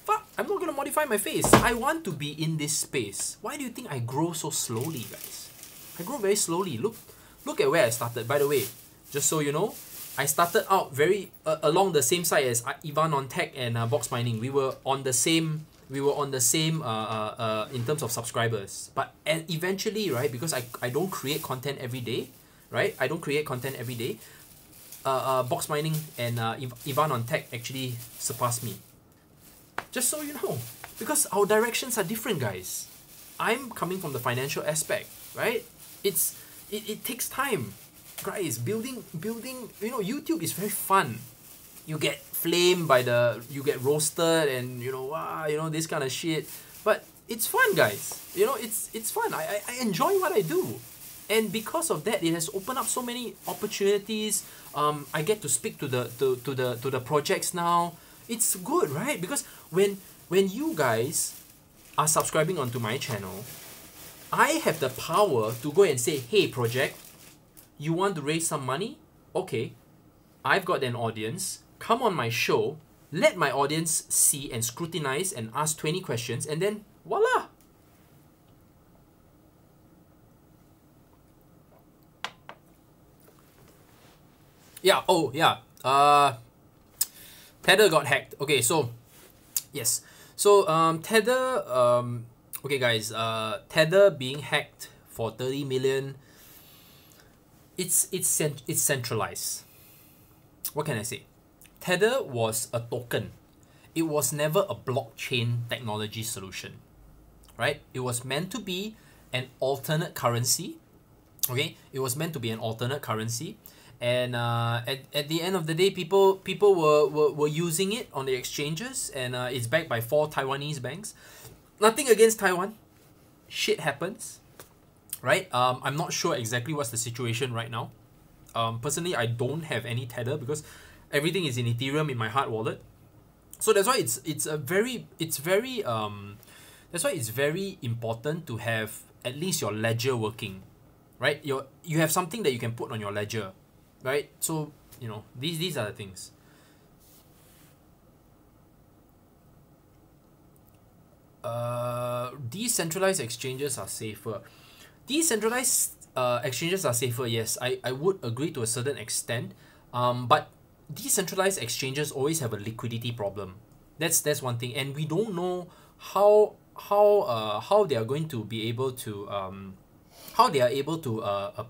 Fuck, I'm not gonna modify my face. I want to be in this space. Why do you think I grow so slowly, guys? I grow very slowly. Look at where I started. By the way, just so you know, I started out very along the same side as Ivan on Tech and Box Mining. We were on the same in terms of subscribers. But eventually, right, because I don't create content every day, right? I don't create content every day. Box Mining and Ivan on Tech actually surpassed me. Just so you know, because our directions are different, guys. I'm coming from the financial aspect, right? It takes time, guys. Building. You know, YouTube is very fun. you get flamed by you get roasted, and this kind of shit. But it's fun, guys. It's fun. I enjoy what I do, and because of that, it has opened up so many opportunities. I get to speak to the projects now. It's good, right? Because when you guys are subscribing onto my channel, I have the power to go and say, hey, project, you want to raise some money? Okay, I've got an audience. Come on my show. Let my audience see and scrutinize and ask 20 questions, and then voila. Yeah, oh yeah. Tether got hacked. Okay, so yes. So Tether okay guys, Tether being hacked for 30 million. It's centralized. What can I say? Tether was a token. It was never a blockchain technology solution, right? It was meant to be an alternate currency. Okay, it was meant to be an alternate currency, and at the end of the day, people were using it on the exchanges, and it's backed by 4 Taiwanese banks. Nothing against Taiwan. Shit happens, right? I'm not sure exactly what's the situation right now. Personally, I don't have any Tether because everything is in Ethereum in my hard wallet. So that's why it's very important to have at least your ledger working, right? You have something that you can put on your ledger, right? So these are the things. Decentralized exchanges are safer. Decentralized exchanges are safer, yes. I would agree to a certain extent. But decentralized exchanges always have a liquidity problem. That's one thing, and we don't know how they are going to be able to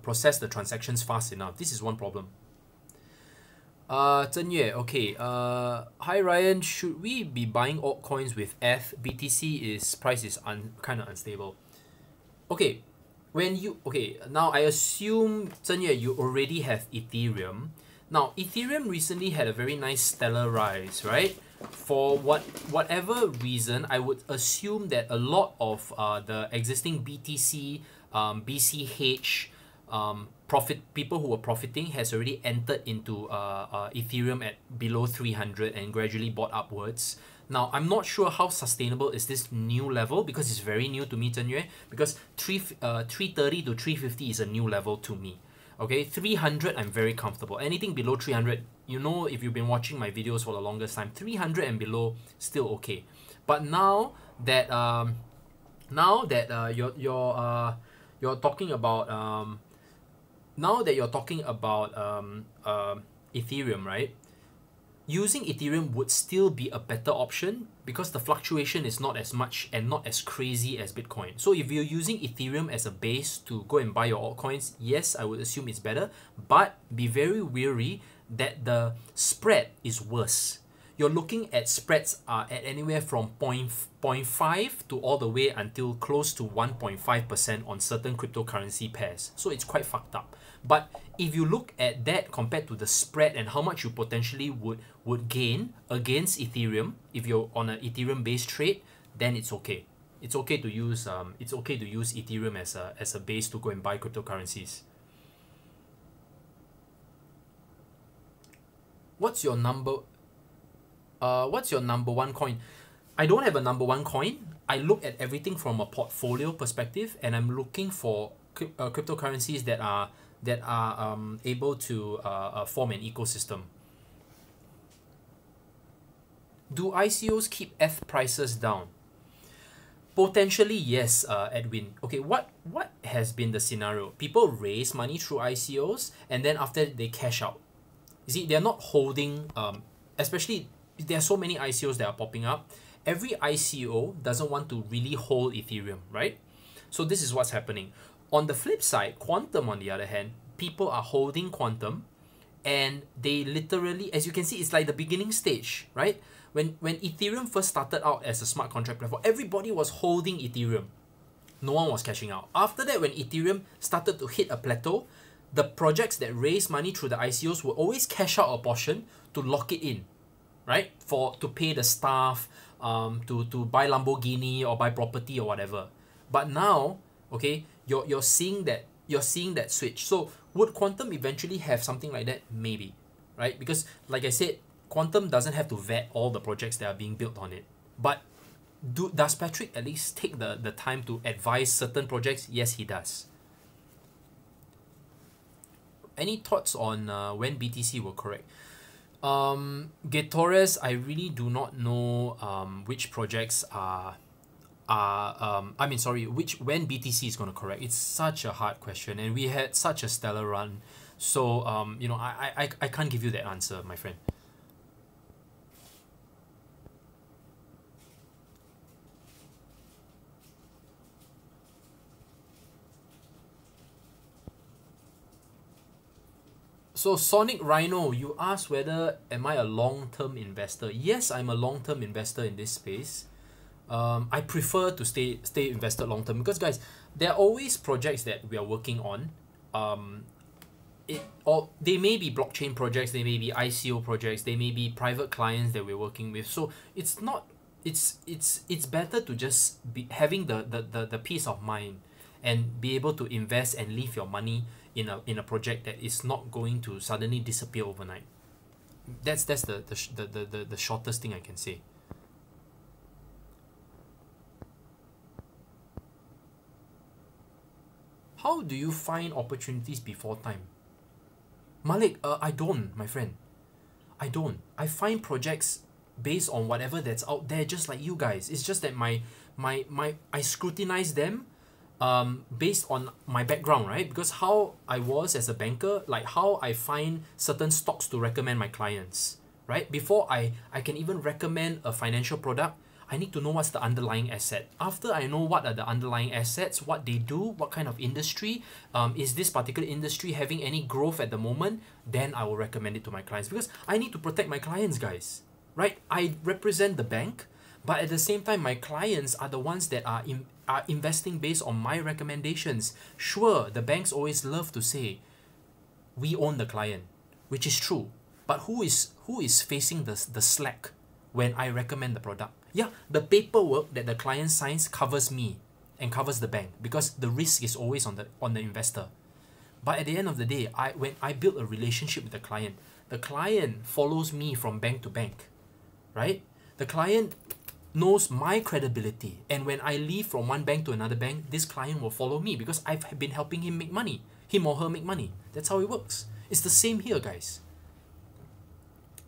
process the transactions fast enough. This is one problem. Zhen Yue, okay. Hi Ryan, should we be buying altcoins with ETH? BTC price is kind of unstable. Okay, now I assume Zhen Yue, you already have Ethereum. Now Ethereum recently had a very nice stellar rise, right? For whatever reason, I would assume that a lot of the existing BTC, BCH people who were profiting has already entered into Ethereum at below 300 and gradually bought upwards. Now, I'm not sure how sustainable is this new level because it's very new to me, Zhen Yue, because 330 to 350 is a new level to me. Okay, 300 I'm very comfortable. Anything below 300, if you've been watching my videos for the longest time, 300 and below still okay. But now that you're talking about Ethereum, right? Using Ethereum would still be a better option because the fluctuation is not as much and not as crazy as Bitcoin. So if you're using Ethereum as a base to go and buy your altcoins, yes, I would assume it's better, but be very wary that the spread is worse. You're looking at spreads at anywhere from 0.5 to all the way until close to 1.5% on certain cryptocurrency pairs. So it's quite fucked up. But if you look at that compared to the spread and how much you potentially would gain against Ethereum, if you're on an Ethereum based trade, then it's okay. It's okay to use Ethereum as a base to go and buy cryptocurrencies. What's your number one coin? I don't have a number one coin. I look at everything from a portfolio perspective, and I'm looking for cryptocurrencies that are able to form an ecosystem. Do ICOs keep ETH prices down? Potentially, yes, Edwin. Okay, what has been the scenario? People raise money through ICOs, and then after they cash out. You see, they're not holding, especially there are so many ICOs that are popping up. Every ICO doesn't want to really hold Ethereum, right? So this is what's happening. On the flip side, Quantum, on the other hand, people are holding Quantum, and they literally, as you can see, it's like the beginning stage, right? When Ethereum first started out as a smart contract platform, everybody was holding Ethereum. No one was cashing out. After that, when Ethereum started to hit a plateau, the projects that raise money through the ICOs will always cash out a portion to lock it in, right? To pay the staff, to buy Lamborghini or buy property or whatever. But now, okay, you're seeing that switch. So would Quantum eventually have something like that? Maybe, right? Because like I said, Quantum doesn't have to vet all the projects that are being built on it. But does Patrick at least take the time to advise certain projects? Yes, he does. Any thoughts on when BTC will correct? Gatores, I really do not know which projects when BTC is going to correct. It's such a hard question, and we had such a stellar run. So I can't give you that answer, my friend. So Sonic Rhino, you asked whether am I a long-term investor? Yes, I'm a long-term investor in this space. I prefer to stay invested long-term because, guys, there are always projects that we are working on. They may be blockchain projects, they may be ICO projects, they may be private clients that we're working with. So it's better to just be having the peace of mind and be able to invest and leave your money in a project that is not going to suddenly disappear overnight. That's the shortest thing I can say. How do you find opportunities before time? Malik, I don't, my friend. I don't. I find projects based on whatever that's out there, just like you guys. It's just that I scrutinize them based on my background, right? Because how I was as a banker, like how I find certain stocks to recommend my clients, right? Before I can even recommend a financial product, I need to know what's the underlying asset. After I know what are the underlying assets, what they do, what kind of industry, is this particular industry having any growth at the moment, then I will recommend it to my clients because I need to protect my clients, guys, right? I represent the bank, but at the same time, my clients are the ones that are investing based on my recommendations. Sure, the banks always love to say, we own the client, which is true. But who is facing the slack when I recommend the product? Yeah, the paperwork that the client signs covers me and covers the bank because the risk is always on the investor. But at the end of the day, when I build a relationship with the client follows me from bank to bank, right? The client knows my credibility, and when I leave from one bank to another bank, this client will follow me because I've been helping him make money, him or her make money. That's how it works. It's the same here, guys.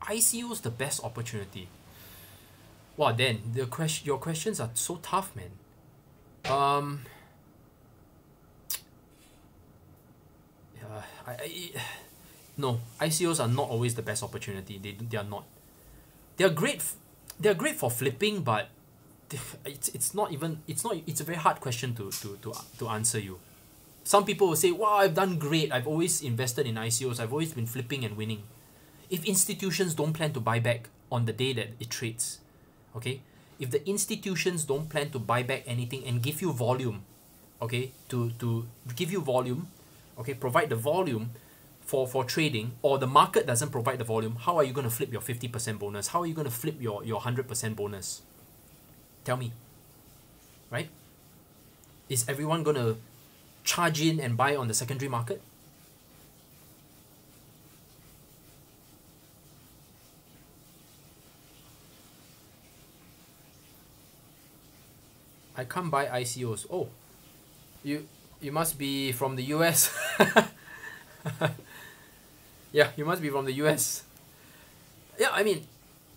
ICO is the best opportunity. Wow, Dan, your questions are so tough, man. No, ICOs are not always the best opportunity. They are not. They're great for flipping, but it's a very hard question to answer you. Some people will say, wow, I've done great. I've always invested in ICOs. I've always been flipping and winning. If institutions don't plan to buy back on the day that it trades, okay? If the institutions don't plan to buy back anything and give you volume, okay, to give you volume, okay, provide the volume for trading, or the market doesn't provide the volume, how are you going to flip your 50% bonus? How are you going to flip your 100% bonus? Tell me, right? Is everyone going to charge in and buy on the secondary market? I can't buy ICOs. Oh, you must be from the US. Yeah, you must be from the US. Yeah, I mean,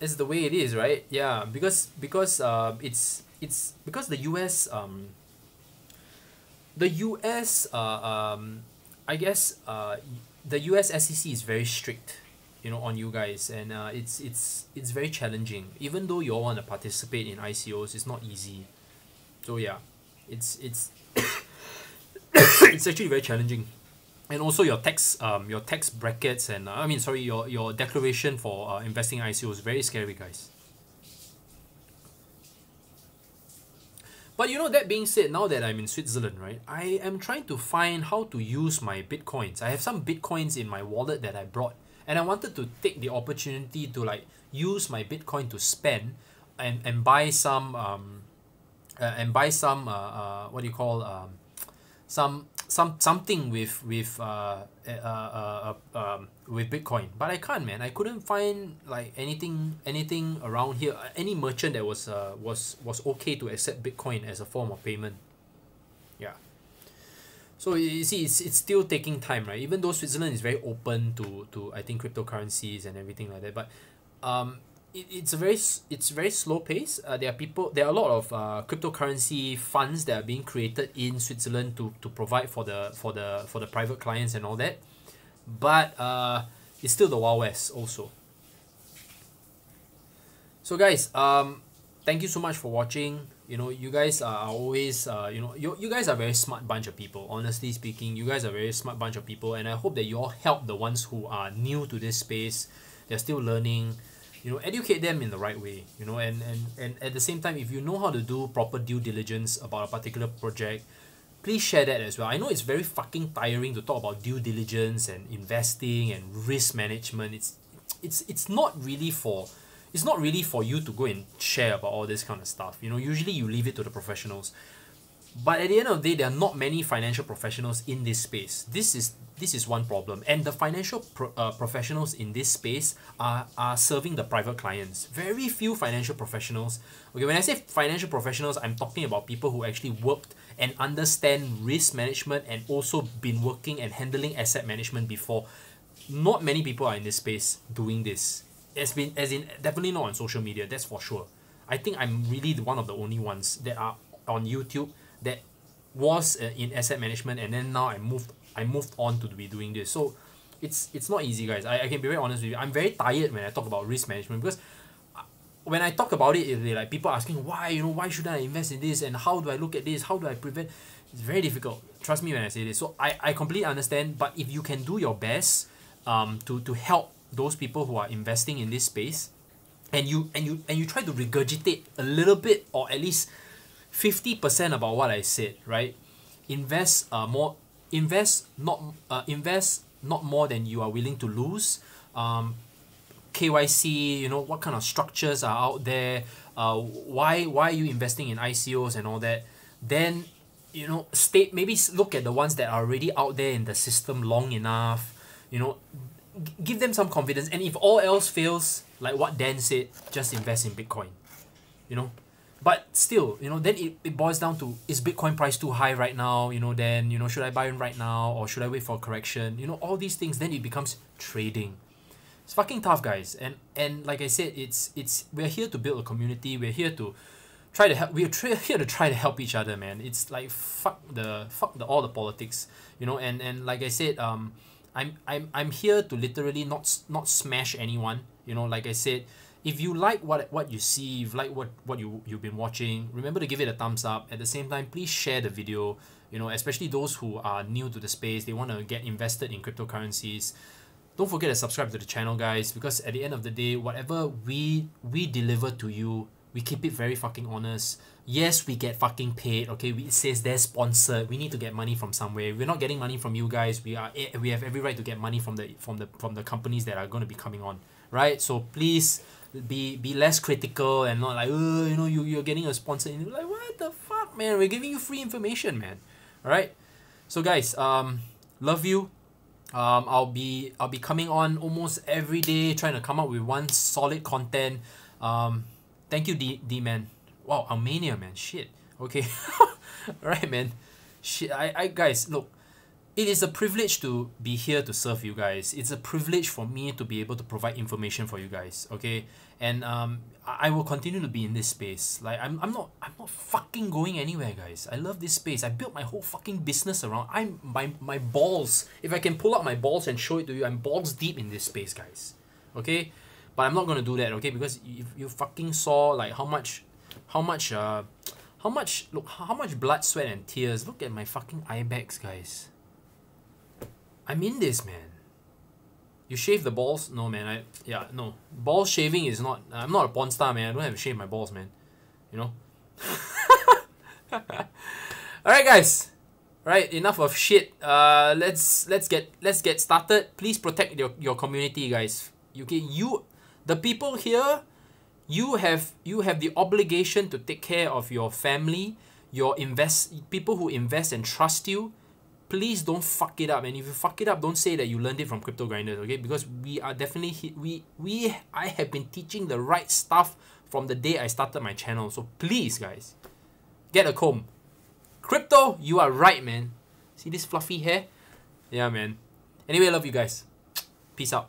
it's the way it is, right? Yeah, because it's because the US I guess the US SEC is very strict, on you guys, and it's very challenging. Even though you all want to participate in ICOs, it's not easy. So yeah, it's it's actually very challenging, and also your tax brackets and your declaration for investing in ICO is very scary, guys. But you know, that being said, now that I'm in Switzerland, right, I am trying to find how to use my Bitcoins. I have some Bitcoins in my wallet that I brought, and I wanted to take the opportunity to like use my Bitcoin to spend and buy some what do you call something with Bitcoin, but I can't, man. I couldn't find like anything around here, any merchant that was okay to accept Bitcoin as a form of payment. Yeah. So you see, it's still taking time, right? Even though Switzerland is very open to I think cryptocurrencies and everything like that, but it's a very slow pace. There are a lot of cryptocurrency funds that are being created in Switzerland to provide for the private clients and all that, but it's still the Wild West also. So guys, thank you so much for watching. You know, you guys are always you guys are a very smart bunch of people. Honestly speaking, you guys are a very smart bunch of people, and I hope that you all help the ones who are new to this space. They're still learning. You know, educate them in the right way, you know, and at the same time, if you know how to do proper due diligence about a particular project, please share that as well. I know it's very fucking tiring to talk about due diligence and investing and risk management. It's not really for you to go and share about all this kind of stuff. You know, usually you leave it to the professionals. But at the end of the day, there are not many financial professionals in this space. This is one problem. And the financial professionals in this space are serving the private clients. Very few financial professionals. Okay, when I say financial professionals, I'm talking about people who actually worked and understand risk management and also been working and handling asset management before. Not many people are in this space doing this. As in definitely not on social media, that's for sure. I think I'm really one of the only ones that are on YouTube that was in asset management, and then now I moved on to be doing this. So it's not easy, guys. I can be very honest with you. I'm very tired when I talk about risk management, because when I talk about it, it'll be like people asking why should I invest in this, and how do I look at this, how do I prevent. It's very difficult, trust me when I say this. So I completely understand, but if you can do your best to help those people who are investing in this space, and you try to regurgitate a little bit, or at least 50% about what I said, right? Invest not more than you are willing to lose. KYC, you know, what kind of structures are out there, why are you investing in ICOs and all that. Then, you know, maybe look at the ones that are already out there in the system long enough, you know, give them some confidence. And if all else fails, like what Dan said, just invest in Bitcoin, you know. But still, you know, then it boils down to, is Bitcoin price too high right now? You know, then, you know, should I buy in right now, or should I wait for a correction? You know, all these things, then it becomes trading. It's fucking tough, guys. And like I said, we're here to build a community. We're here to try to help. Here to try to help each other, man. It's like fuck all the politics, you know. And like I said, I'm here to literally not smash anyone. You know, like I said, if you like what you see, if you like what you've been watching, remember to give it a thumbs up. At the same time, please share the video. You know, especially those who are new to the space, they want to get invested in cryptocurrencies. Don't forget to subscribe to the channel, guys, because at the end of the day, whatever we deliver to you, we keep it very fucking honest. Yes, we get fucking paid. Okay, it says they're sponsored. We need to get money from somewhere. We're not getting money from you guys. We have every right to get money from the companies that are going to be coming on, right? So please be less critical and not like, oh, you know, you're getting a sponsor, and you're like, what the fuck, man? We're giving you free information, man. All right. So guys, love you. I'll be coming on almost every day, trying to come up with one solid content. Thank you, D man. Wow, Armenia, man. Shit. Okay. Alright, man. Shit. I guys, look, it is a privilege to be here to serve you guys. It's a privilege for me to be able to provide information for you guys. Okay. And I will continue to be in this space. Like I'm not fucking going anywhere, guys. I love this space. I built my whole fucking business around. My balls. If I can pull out my balls and show it to you, I'm balls deep in this space, guys. Okay? But I'm not gonna do that, okay? Because if you fucking saw like how much blood, sweat, and tears. Look at my fucking eye bags, guys. I'm in this, man. You shave the balls? No, man. No. Ball shaving is not. I'm not a porn star, man. I don't have to shave my balls, man. You know. Alright guys. Right, enough of shit. Let's get started. Please protect your community, guys. The people here, you have the obligation to take care of your family, people who invest and trust you. Please don't fuck it up. And if you fuck it up, don't say that you learned it from Crypto Grinders, okay? Because we are definitely I have been teaching the right stuff from the day I started my channel. So please, guys, get a comb. Crypto, you are right, man. See this fluffy hair? Yeah, man. Anyway, I love you guys. Peace out.